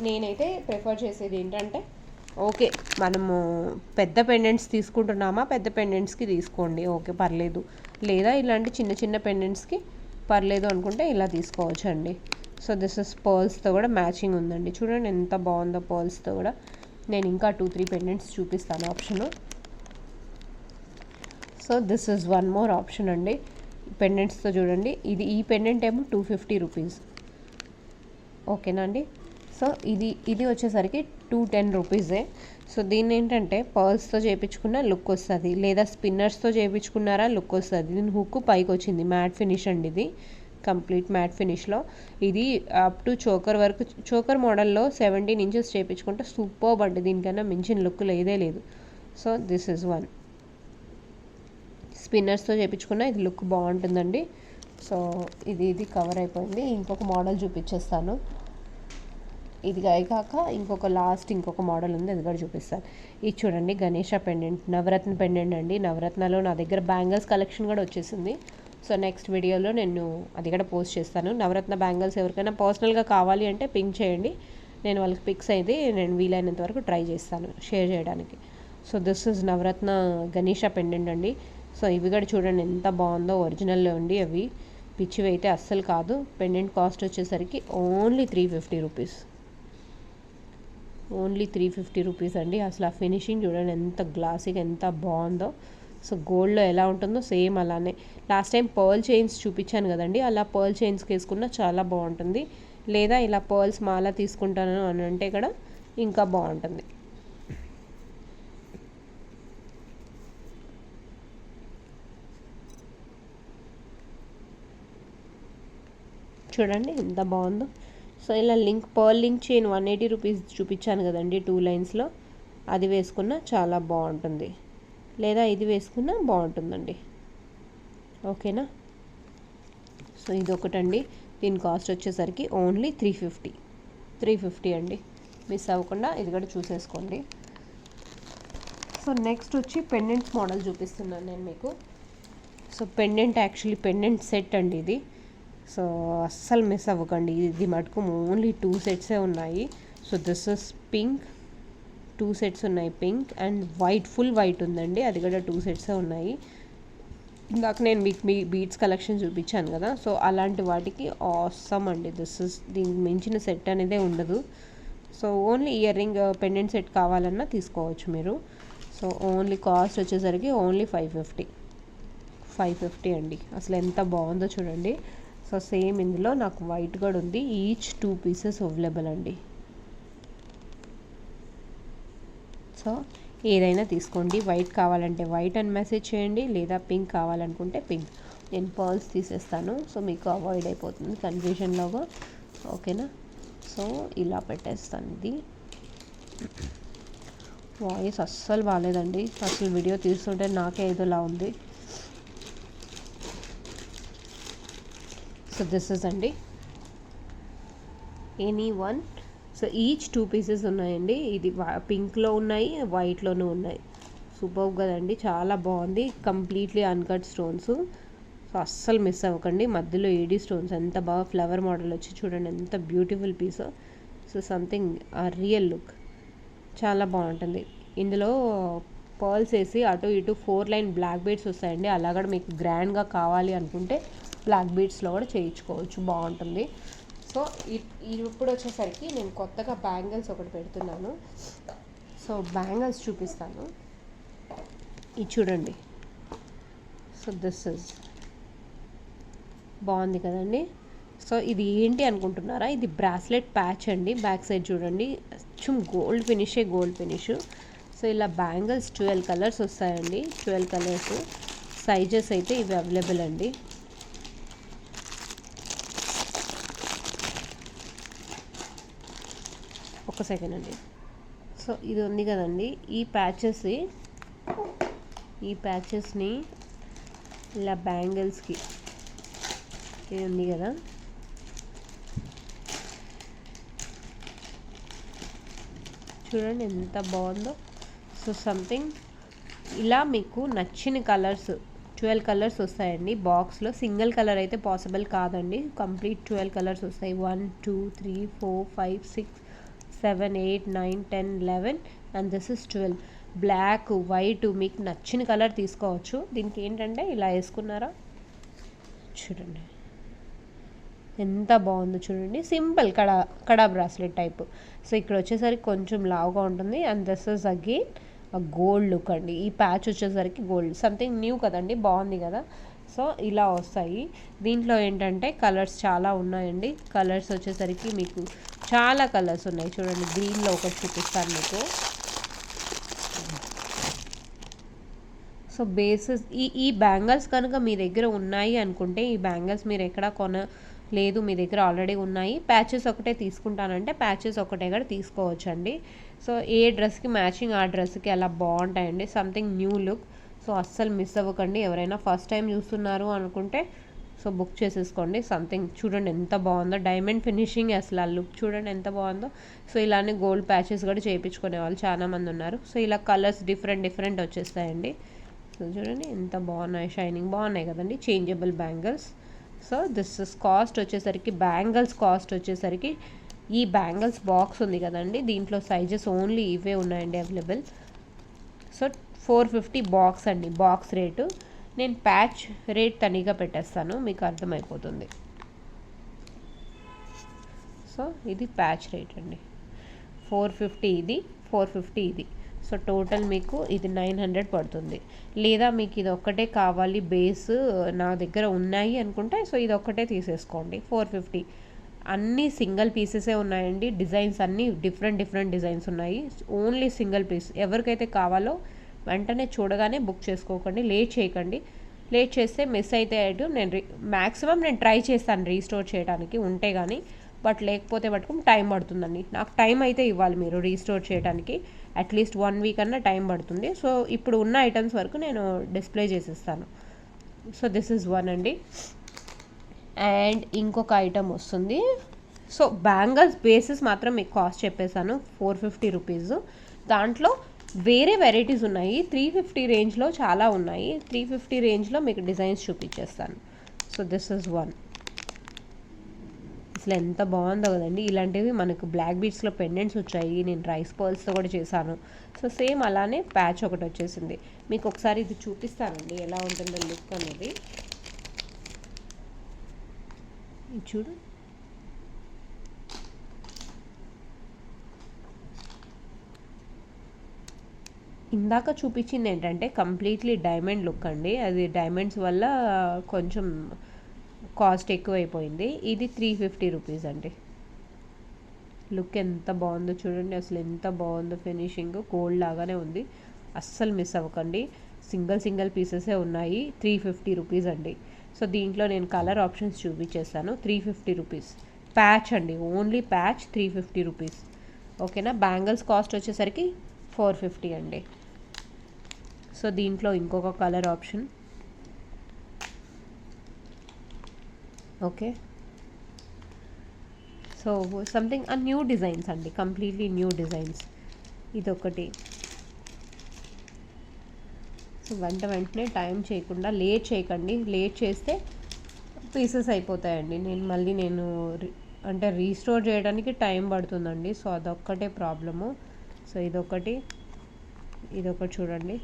నేనైతే ప్రిఫర్ చేసేది ఏంటంటే ఓకే, మనము పెద్ద పెండెంట్స్ తీసుకుంటున్నామా, పెద్ద పెండెంట్స్కి తీసుకోండి, ఓకే పర్లేదు. లేదా ఇలాంటి చిన్న చిన్న పెండెంట్స్కి పర్లేదు అనుకుంటే ఇలా తీసుకోవచ్చు అండి. సో దిస్ ఇస్ పర్ల్స్తో కూడా మ్యాచింగ్ ఉందండి. చూడండి ఎంత బాగుందో పర్ల్స్తో కూడా. నేను ఇంకా 2-3 పెండెంట్స్ చూపిస్తాను option. So this is one more option అండి పెండెంట్స్తో. చూడండి ఈ పెండెంట్ ఏమో 250 రూపీస్, ఓకేనా అండి. సో ఇది వచ్చేసరికి 210 రూపీసే. సో దీన్ని ఏంటంటే పర్ల్స్తో చేయించుకున్న లుక్ వస్తుంది, లేదా స్పిన్నర్స్తో చేయించుకున్నారా లుక్ వస్తుంది. దీని హుక్ పైకి వచ్చింది, మ్యాట్ ఫినిష్ అండి ఇది, కంప్లీట్ మ్యాట్ ఫినిష్లో. ఇది అప్ టు చోకర్ వరకు, చోకర్ మోడల్లో 17 ఇంచెస్ చేయించుకుంటే సూపర్బ్ అండి, దీనికన్నా మించిన లుక్ లేదే లేదు. So this is one. స్పిన్నర్స్తో చేయించుకున్న ఇది లుక్ బాగుంటుందండి. సో ఇది కవర్ అయిపోయింది. ఇంకొక మోడల్ చూపించేస్తాను. ఇది కాక ఇంకొక మోడల్ ఉంది, అది కూడా చూపిస్తాను. ఇది చూడండి గణేష పెండెంట్, నవరత్న పెండెంట్ అండి. నవరత్నలో నా దగ్గర బ్యాంగిల్స్ కలెక్షన్ కూడా వచ్చేసింది. సో నెక్స్ట్ వీడియోలో నేను అది కూడా పోస్ట్ చేస్తాను. నవరత్న బ్యాంగిల్స్ ఎవరికైనా పర్సనల్గా కావాలి అంటే పింక్ చేయండి, నేను వాళ్ళకి పిక్స్ అయితే నేను వీలైనంత వరకు ట్రై చేస్తాను షేర్ చేయడానికి. So this is Navaratna Ganesha pendant అండి. సో ఇవి కూడా చూడండి ఎంత బాగుందో, ఒరిజినల్లో అండి అవి, పిచ్చివి అయితే అస్సలు కాదు. పెండెంట్ కాస్ట్ వచ్చేసరికి ఓన్లీ 350 రూపీస్, ఓన్లీ 350 రూపీస్ అండి. అసలు ఆ ఫినిషింగ్ చూడండి ఎంత గ్లాసీగా ఎంత బాగుందో. సో గోల్డ్లో ఎలా ఉంటుందో సేమ్ అలానే. లాస్ట్ టైం పర్ల్ చైన్స్ చూపించాను కదండి, అలా పర్ల్ చైన్స్కి వేసుకున్న చాలా బాగుంటుంది. లేదా ఇలా పర్ల్స్ మాల తీసుకుంటాను అని అంటే కూడా ఇంకా బాగుంటుంది. చూడండి ఎంత బాగుందో. సో ఇలా పర్ల్ లింక్ చైన్ 180 రూపీస్ చూపించాను కదండి 2 లైన్స్లో, అది వేసుకున్న చాలా బాగుంటుంది, లేదా ఇది వేసుకున్న బాగుంటుందండి, ఓకేనా. సో ఇది ఒకటండి, దీని కాస్ట్ వచ్చేసరికి ఓన్లీ 350 అండి. మిస్ అవ్వకుండా ఇది కూడా చూసేసుకోండి. సో నెక్స్ట్ వచ్చి పెండెంట్ మోడల్ చూపిస్తున్నాను నేను మీకు. సో యాక్చువల్లీ పెండెంట్ సెట్ అండి ఇది. సో అస్సలు మిస్ అవ్వకండి, ఇది మటుకు ఓన్లీ 2 సెట్సే ఉన్నాయి. So this is pink, 2 sets ఉన్నాయి, pink and white, full white ఉందండి, అది కూడా 2 సెట్సే ఉన్నాయి. ఇందాక నేను మీకు బీడ్స్ కలెక్షన్ చూపించాను కదా, సో అలాంటి వాటికి ఆసమ్ అండి. దీనికి మించిన సెట్ అనేదే ఉండదు. So only ear ring pendant set కావాలన్నా తీసుకోవచ్చు మీరు. సో ఓన్లీ కాస్ట్ వచ్చేసరికి ఓన్లీ 550 అండి. అసలు ఎంత బాగుందో చూడండి. సో సేమ్ ఇందులో నాకు వైట్ కూడా ఉంది, ఈచ్ 2 పీసెస్ అవైలబుల్ అండి. సో ఏదైనా తీసుకోండి, వైట్ కావాలంటే వైట్ అని మెసేజ్ చేయండి, లేదా పింక్ కావాలనుకుంటే పింక్. నేను పర్ల్స్ తీసేస్తాను, సో మీకు అవాయిడ్ అయిపోతుంది కన్ఫ్యూజన్లోగా, ఓకేనా. సో ఇలా పెట్టేస్తాను. ఇది వాయిస్ అస్సలు బాగాలేదండి, అసలు వీడియో తీస్తుంటే నాకే ఏదోలా ఉంది. సో దిస్ ఇస్ అండి any one. So each 2 pieces ఉన్నాయండి. ఇది పింక్లో ఉన్నాయి, వైట్లోనూ ఉన్నాయి. సూపర్ కదండి, చాలా బాగుంది, కంప్లీట్లీ అన్కట్ స్టోన్స్. సో అస్సలు మిస్ అవ్వకండి. మధ్యలో ఏడీ స్టోన్స్ ఎంత బాగా ఫ్లవర్ మోడల్ వచ్చి చూడండి ఎంత beautiful piece. So something real look చాలా బాగుంటుంది. ఇందులో పర్ల్స్ వేసి అటు ఇటు 4 లైన్ బ్లాక్ బీడ్స్ వస్తాయండి. అలా కూడా మీకు గ్రాండ్గా కావాలి అనుకుంటే బ్లాక్ బీడ్స్లో కూడా చేయించుకోవచ్చు, బాగుంటుంది. సో ఇప్పుడు వచ్చేసరికి నేను కొత్తగా బ్యాంగిల్స్ ఒకటి పెడుతున్నాను. సో బ్యాంగిల్స్ చూపిస్తాను, ఇది చూడండి. సో దిస్ ఇస్ బాగుంది కదండి. సో ఇది ఏంటి అనుకుంటున్నారా, ఇది బ్రాస్లెట్ ప్యాచ్ అండి. బ్యాక్ సైడ్ చూడండి కొంచెం గోల్డ్ ఫినిష్. సో ఇలా బ్యాంగిల్స్ 12 కలర్స్ వస్తాయండి, 12 కలర్స్. సైజెస్ అయితే ఇవి అవైలబుల్ అండి. ఒక సెకండ్ అండి. సో ఇది ఉంది కదండి, ఈ ప్యాచెస్ని ఇలా బ్యాంగిల్స్కి, ఇది ఉంది కదా, చూడండి ఎంత బాగుందో. సో సంథింగ్ ఇలా మీకు నచ్చిన కలర్స్ 12 కలర్స్ వస్తాయండి బాక్స్లో. సింగిల్ కలర్ అయితే పాసిబుల్ కాదండి, కంప్లీట్ 12 కలర్స్ వస్తాయి. 1 2 3 4 5 6 7, 8, 9, 10, 11 and this is 12. Black, white మీకు నచ్చిన కలర్ తీసుకోవచ్చు. దీనికి ఏంటంటే ఇలా వేసుకున్నారా చూడండి ఎంత బాగుందో చూడండి. సింపుల్ కడా బ్రాస్లెట్ టైప్. సో ఇక్కడ వచ్చేసరికి కొంచెం లావుగా ఉంటుంది and this is again gold look అండి. ఈ ప్యాచ్ వచ్చేసరికి గోల్డ్ సంథింగ్ న్యూ కదండి, బాగుంది కదా. సో ఇలా వస్తాయి. దీంట్లో ఏంటంటే కలర్స్ చాలా ఉన్నాయండి. కలర్స్ వచ్చేసరికి మీకు చాలా కలర్స్ ఉన్నాయి చూడండి. గ్రీన్లో ఒకటి చూపిస్తాను మీకు. సో బేసెస్ ఈ బ్యాంగిల్స్ కనుక మీ దగ్గర ఉన్నాయి అనుకుంటే, ఈ బ్యాంగిల్స్ మీరు ఎక్కడ లేదు మీ దగ్గర ఆల్రెడీ ఉన్నాయి, ప్యాచెస్ ఒకటే తీసుకుంటానంటే ప్యాచెస్ ఒకటే కూడా తీసుకోవచ్చు అండి. సో ఏ డ్రెస్కి మ్యాచింగ్ ఆ డ్రెస్కి అలా బాగుంటాయండి. Something new look. సో అస్సలు మిస్ అవ్వకండి. ఎవరైనా ఫస్ట్ టైం చూస్తున్నారు అనుకుంటే సో బుక్ చేసేసుకోండి. సంథింగ్ చూడండి ఎంత బాగుందో, డైమండ్ ఫినిషింగ్ అసలు ఆ లుక్ చూడండి ఎంత బాగుందో. సో ఇలానే గోల్డ్ ప్యాచెస్ కూడా చేయించుకునే వాళ్ళు చాలామంది ఉన్నారు. సో ఇలా కలర్స్ డిఫరెంట్ వచ్చేస్తాయండి. సో చూడండి ఎంత బాగున్నాయి, షైనింగ్ బాగున్నాయి కదండి. Changeable bangles. So this is cost వచ్చేసరికి, బ్యాంగిల్స్ కాస్ట్ వచ్చేసరికి, ఈ బ్యాంగిల్స్ బాక్స్ ఉంది కదండి దీంట్లో సైజెస్ ఓన్లీ ఇవే ఉన్నాయండి అవైలబుల్. సో 450 బాక్స్ అండి, బాక్స్ రేటు. నేను ప్యాచ్ రేట్ తనీగా పెట్టేస్తాను, మీకు అర్థమైపోతుంది. సో ఇది ప్యాచ్ రేట్ అండి. 450 ఇది, 450 ఇది. సో టోటల్ మీకు ఇది 900 పడుతుంది. లేదా మీకు ఇది ఒక్కటే కావాలి బేస్ నా దగ్గర ఉన్నాయి అనుకుంటే సో ఇది ఒక్కటే తీసేసుకోండి. 450. అన్నీ సింగిల్ పీసెసే ఉన్నాయండి. డిజైన్స్ అన్నీ డిఫరెంట్ డిజైన్స్ ఉన్నాయి. Only single piece. ఎవరికైతే కావాలో వెంటనే చూడగానే బుక్ చేసుకోకండి, లేట్ చేయకండి. లేట్ చేస్తే మిస్ అయితే నేను మ్యాక్సిమం నేను ట్రై చేస్తాను రీస్టోర్ చేయడానికి ఉంటే కానీ, బట్ లేకపోతే మటుకు టైం పడుతుందండి. నాకు టైం అయితే ఇవ్వాలి మీరు రీస్టోర్ చేయడానికి. అట్లీస్ట్ 1 వీక్ అన్న టైం పడుతుంది. సో ఇప్పుడు ఉన్న ఐటమ్స్ వరకు నేను డిస్ప్లే చేసేస్తాను. సో దిస్ ఇస్ వన్ అండి. అండ్ ఇంకొక ఐటమ్ వస్తుంది. సో బ్యాంగిల్స్ బేసెస్ మాత్రం మీకు కాస్ట్ చెప్పేశాను, 450 రూపీస్. దాంట్లో వేరే వెరైటీస్ ఉన్నాయి. 350 రేంజ్లో చాలా ఉన్నాయి. 350 రేంజ్లో మీకు డిజైన్స్ చూపించేస్తాను. So this is one. అసలు ఎంత బాగుందో కదండి. ఇలాంటివి మనకు బ్లాక్ బీడ్స్లో పెండెంట్స్ వచ్చాయి. నేను రైస్ పర్ల్స్తో కూడా చేశాను. సో సేమ్ అలానే ప్యాచ్ ఒకటి వచ్చేసింది. మీకు ఒకసారి ఇది చూపిస్తానండి ఎలా ఉంటుందో లుక్ అనేది. ఇది చూడు, ఇందాక చూపించింది ఏంటంటే కంప్లీట్లీ డైమండ్ లుక్ అండి. అది డైమండ్స్ వల్ల కొంచెం కాస్ట్ ఎక్కువైపోయింది. ఇది 350 రూపీస్ అండి. లుక్ ఎంత బాగుందో చూడండి, అసలు ఎంత బాగుందో ఫినిషింగ్. గోల్డ్ లాగానే ఉంది, అస్సలు మిస్ అవ్వకండి. సింగిల్ పీసెసే ఉన్నాయి. 350 రూపీస్ అండి. సో దీంట్లో నేను కలర్ ఆప్షన్స్ చూపించేస్తాను. 350 రూపీస్ ప్యాచ్ అండి, ఓన్లీ ప్యాచ్ 350 రూపీస్. ఓకేనా. బ్యాంగిల్స్ కాస్ట్ వచ్చేసరికి 450 అండి. సో దీంట్లో ఇంకొక colour option. Okay. So something new designs అండి, కంప్లీట్లీ న్యూ డిజైన్స్. ఇదొకటి. సో వెంటనే టైం చేయకుండా, లేట్ చేయకండి. లేట్ చేస్తే పీసెస్ అయిపోతాయండి. నేను అంటే రీస్టోర్ చేయడానికి టైం పడుతుందండి. సో అదొక్కటే ప్రాబ్లము. సో ఇదొకటి చూడండి,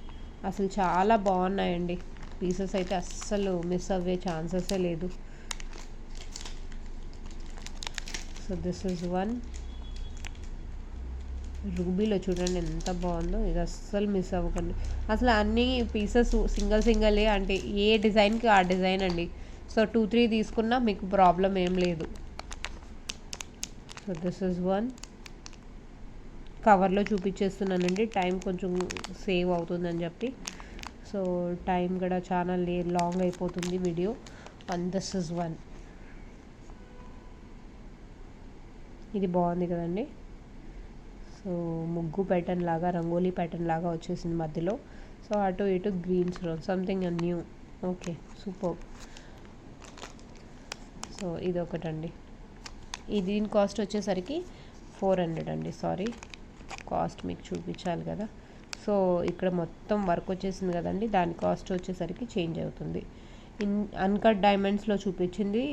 అసలు చాలా బాగున్నాయండి పీసెస్ అయితే. అస్సలు మిస్ అవ్వే ఛాన్సెసే లేదు. So this is one. రూబీలో చూడండి ఎంత బాగుందో. ఇది అస్సలు మిస్ అవ్వకండి. అసలు అన్ని పీసెస్ సింగిల్ అంటే ఏ డిజైన్కి ఆ డిజైన్ అండి. సో 2-3 తీసుకున్నా మీకు ప్రాబ్లం ఏం లేదు. So this is one. కవర్లో చూపించేస్తున్నానండి, టైం కొంచెం సేవ్ అవుతుందని చెప్పి. సో టైం కూడా చాలా లాంగ్ అయిపోతుంది video. And this is one. ఇది బాగుంది కదండి. సో ముగ్గు ప్యాటర్న్ లాగా, రంగోలీ ప్యాటర్న్ లాగా వచ్చేసింది మధ్యలో. సో అటు ఇటు greens, something new. Okay, super. So ఇది ఒకటండి. దీని కాస్ట్ వచ్చేసరికి 400 అండి. సారీ, కాస్ట్ మీకు చూపించాలి కదా. సో ఇక్కడ మొత్తం వర్క్ వచ్చేసింది కదండి, దాని కాస్ట్ వచ్చేసరికి చేంజ్ అవుతుంది. అన్కట్ డైమండ్స్లో చూపించింది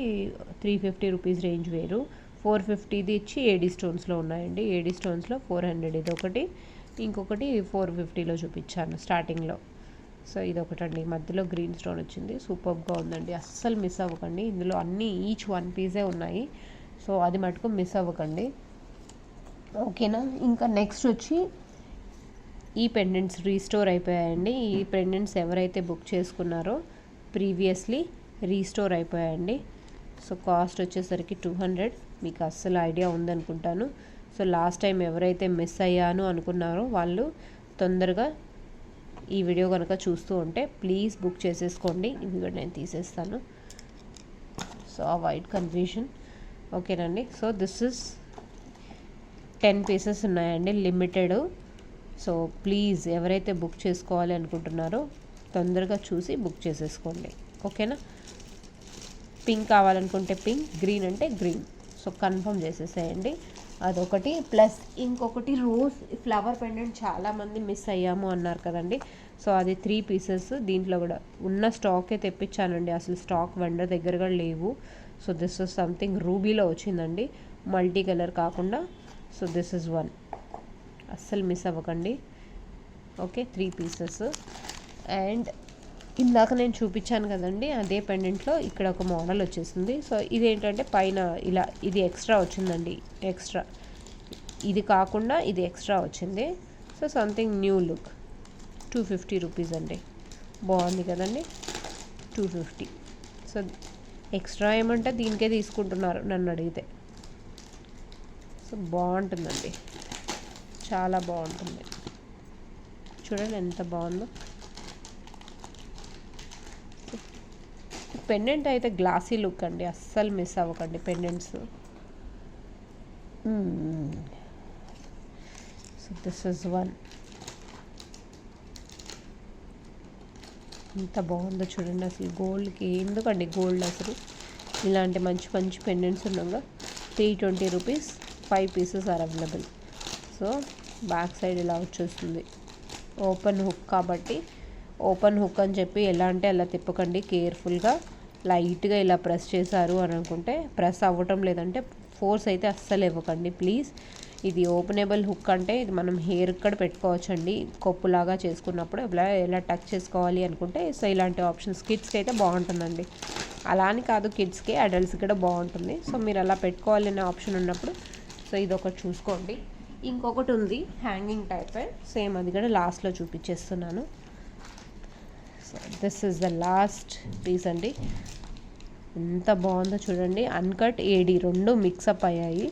350 రూపీస్ రేంజ్ వేరు, 450ది ఇచ్చి ఏడీ స్టోన్స్లో ఉన్నాయండి. ఏడీ స్టోన్స్లో 400 ఇది ఒకటి, ఇంకొకటి 450లో చూపించాను స్టార్టింగ్లో. సో ఇదొకటండి, మధ్యలో గ్రీన్ స్టోన్ వచ్చింది, సూపర్గా ఉందండి. అస్సలు మిస్ అవ్వకండి, ఇందులో అన్నీ ఈచ్ 1 పీసే ఉన్నాయి. సో అది మటుకు మిస్ అవ్వకండి, ఓకేనా. ఇంకా నెక్స్ట్ వచ్చి ఈ పెండెంట్స్ రీస్టోర్ అయిపోయాయండి. ఈ పెండెంట్స్ ఎవరైతే బుక్ చేసుకున్నారో ప్రీవియస్లీ రీస్టోర్ అయిపోయాయండి. సో కాస్ట్ వచ్చేసరికి 200, మీకు అస్సలు ఐడియా ఉందనుకుంటాను. సో లాస్ట్ టైం ఎవరైతే మిస్ అయ్యాను అనుకున్నారో వాళ్ళు తొందరగా ఈ వీడియో కనుక చూస్తూ ఉంటే ప్లీజ్ బుక్ చేసేసుకోండి. ఇవి కూడా నేను తీసేస్తాను, సో అవాయిడ్ కన్ఫ్యూజన్, ఓకేనండి. సో దిస్ ఇస్ 10 పీసెస్ ఉన్నాయండి, లిమిటెడ్. సో ప్లీజ్ ఎవరైతే బుక్ చేసుకోవాలి అనుకుంటున్నారో తొందరగా చూసి బుక్ చేసేసుకోండి, ఓకేనా. పింక్ కావాలనుకుంటే పింక్, గ్రీన్ అంటే గ్రీన్, సో కన్ఫర్మ్ చేసేసేయండి. అదొకటి, ప్లస్ ఇంకొకటి రోజ్ ఫ్లవర్ పెండెంట్ చాలామంది మిస్ అయ్యాము అన్నారు కదండి. సో అది 3 పీసెస్, దీంట్లో కూడా ఉన్న స్టాకే తెప్పించానండి, అసలు స్టాక్ వెండర్ దగ్గర కూడా లేవు. సో దిస్ ఇస్ సంథింగ్ రూబీలో వచ్చిందండి, మల్టీ కలర్ కాకుండా. సో దిస్ ఇస్ 1, అస్సలు మిస్ అవ్వకండి, ఓకే. 3 పీసెస్. అండ్ ఇందాక నేను చూపించాను కదండి, అదే పెండెంట్లో ఇక్కడ ఒక మోడల్ వచ్చేసింది. సో ఇదేంటంటే పైన ఇలా ఇది ఎక్స్ట్రా వచ్చిందండి, ఎక్స్ట్రా ఇది కాకుండా ఇది ఎక్స్ట్రా వచ్చింది. So something new look, 250 rupees అండి, బాగుంది కదండి, 250. సో ఎక్స్ట్రా ఏమంటే దీనికే తీసుకుంటున్నారు నన్ను అడిగితే. సో బాగుంటుందండి, చాలా బాగుంటుంది, చూడండి ఎంత బాగుందో. పెండెంట్ అయితే గ్లాసీ లుక్ అండి, అస్సలు మిస్ అవ్వకండి పెండెంట్స్. సో దిస్ ఇస్ 1, ఎంత బాగుందో చూడండి. అసలు గోల్డ్కి ఎందుకండి గోల్డ్, అసలు ఇలాంటి మంచి మంచి పెండెంట్స్ ఉన్నాగా. 320 rupees, 5 pieces are available. So back side ఇలా వచ్చేస్తుంది, ఓపెన్ హుక్ కాబట్టి. ఓపెన్ హుక్ అని చెప్పి ఎలా అంటే అలా తిప్పకండి, కేర్ఫుల్గా లైట్గా ఇలా ప్రెస్ చేశారు అని అనుకుంటే ప్రెస్ అవ్వటం లేదంటే ఫోర్స్ అయితే అస్సలు ఇవ్వకండి ప్లీజ్. ఇది ఓపెనబుల్ హుక్ అంటే ఇది మనం హెయిర్ ఇక్కడ పెట్టుకోవచ్చండి, కొప్పులాగా చేసుకున్నప్పుడు ఎలా టచ్ చేసుకోవాలి అనుకుంటే. సో ఇలాంటి ఆప్షన్స్ కిడ్స్కి అయితే బాగుంటుందండి, అలా అని కాదు కిడ్స్కి, అడల్ట్స్కి కూడా బాగుంటుంది. సో మీరు అలా పెట్టుకోవాలి అనే ఆప్షన్ ఉన్నప్పుడు సో ఇది ఒకటి చూసుకోండి. ఇంకొకటి ఉంది హ్యాంగింగ్ టైప్, సేమ్ అది కూడా లాస్ట్లో చూపించేస్తున్నాను. So this is the last piece అండి, ఎంత బాగుందో చూడండి. అన్కట్ ఏడి రెండు మిక్సప్ అయ్యాయి,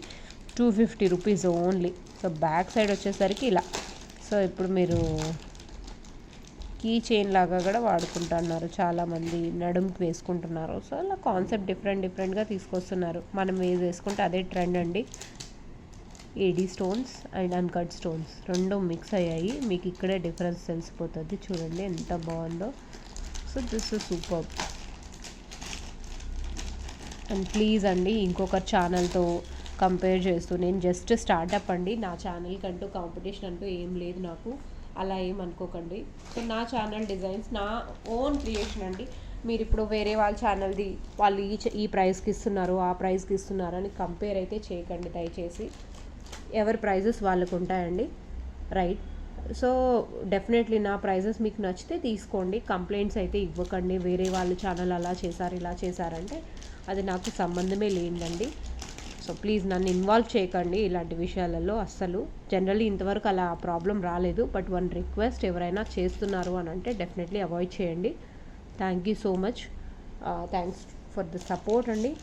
250 rupees only. So back side వచ్చేసరికి ఇలా. సో ఇప్పుడు మీరు కీ చైన్ లాగా కూడా వాడుకుంటున్నారు చాలామంది, నడుముకి వేసుకుంటున్నారు. సో అలా కాన్సెప్ట్ డిఫరెంట్గా తీసుకొస్తున్నారు, మనం వేసుకుంటే అదే ట్రెండ్ అండి. AD stones and uncut stones రెండు మిక్స్ అయ్యాయి, మీకు ఇక్కడే డిఫరెన్స్ తెలిసిపోతుంది, చూడండి ఎంత బాగుందో. So this is super. And please అండి ఇంకొకరి ఛానల్తో కంపేర్ చేస్తూ, నేను జస్ట్ స్టార్టప్ అండి, నా ఛానల్ కంటూ కాంపిటీషన్ అంటూ ఏం లేదు నాకు, అలా ఏమనుకోకండి. సో నా ఛానల్ డిజైన్స్ నా ఓన్ క్రియేషన్ అండి. మీరు ఇప్పుడు వేరే వాళ్ళ ఛానల్ది వాళ్ళు ఈ ప్రైస్కి ఇస్తున్నారు ఆ ప్రైస్కి ఇస్తున్నారు అని కంపేర్ అయితే చేయకండి దయచేసి. ఎవరి ప్రైజెస్ వాళ్ళకు ఉంటాయండి, రైట్. సో డెఫినెట్లీ నా ప్రైజెస్ మీకు నచ్చితే తీసుకోండి, కంప్లైంట్స్ అయితే ఇవ్వకండి. వేరే వాళ్ళు ఛానల్ అలా చేశారు ఇలా చేశారంటే అది నాకు సంబంధమే లేదండి. సో ప్లీజ్ నన్ను ఇన్వాల్వ్ చేయకండి ఇలాంటి విషయాలలో అస్సలు. జనరల్లీ ఇంతవరకు అలా ప్రాబ్లం రాలేదు, బట్ వన్ రిక్వెస్ట్, ఎవరైనా చేస్తున్నారు అని అంటే డెఫినెట్లీ అవాయిడ్ చేయండి. Thank you so much, thanks for the support అండి.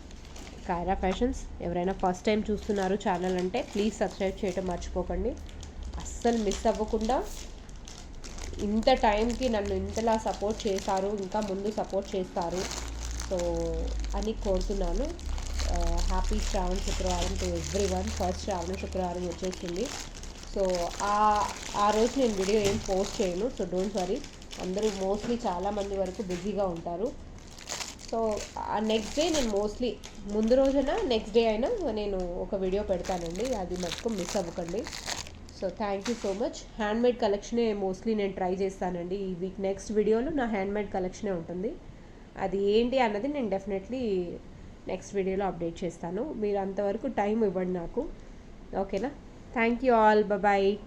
కైరా ఫ్యాషన్స్ ఎవరైనా ఫస్ట్ టైం చూస్తున్నారు ఛానల్ అంటే ప్లీజ్ సబ్స్క్రైబ్ చేయడం మర్చిపోకండి, అస్సలు మిస్ అవ్వకుండా. ఇంత టైంకి నన్ను ఇంతలా సపోర్ట్ చేశారు, ఇంకా ముందు సపోర్ట్ చేస్తారు సో అని కోరుతున్నాను. హ్యాపీ శ్రావణ శుక్రవారం టు ఎవ్రీవన్. ఫస్ట్ శ్రావణ శుక్రవారం వచ్చేసింది. సో ఆ రోజు నేను వీడియో ఏం పోస్ట్ చేయను, సో డోంట్ వరీ. అందరూ మోస్ట్లీ చాలామంది వరకు బిజీగా ఉంటారు. సో నెక్స్ట్ డే నేను మోస్ట్లీ ముందు రోజైనా నెక్స్ట్ డే అయినా నేను ఒక వీడియో పెడతానండి, అది మటుకు మిస్ అవ్వకండి. So thank you so much. Handmade కలెక్షనే మోస్ట్లీ నేను ట్రై చేస్తానండి ఈ వీక్. నెక్స్ట్ వీడియోలో నా హ్యాండ్మేడ్ కలెక్షనే ఉంటుంది, అది ఏంటి అన్నది నేను డెఫినెట్లీ నెక్స్ట్ వీడియోలో అప్డేట్ చేస్తాను. మీరు అంతవరకు టైం ఇవ్వండి నాకు, ఓకేనా? Thank you all, bye.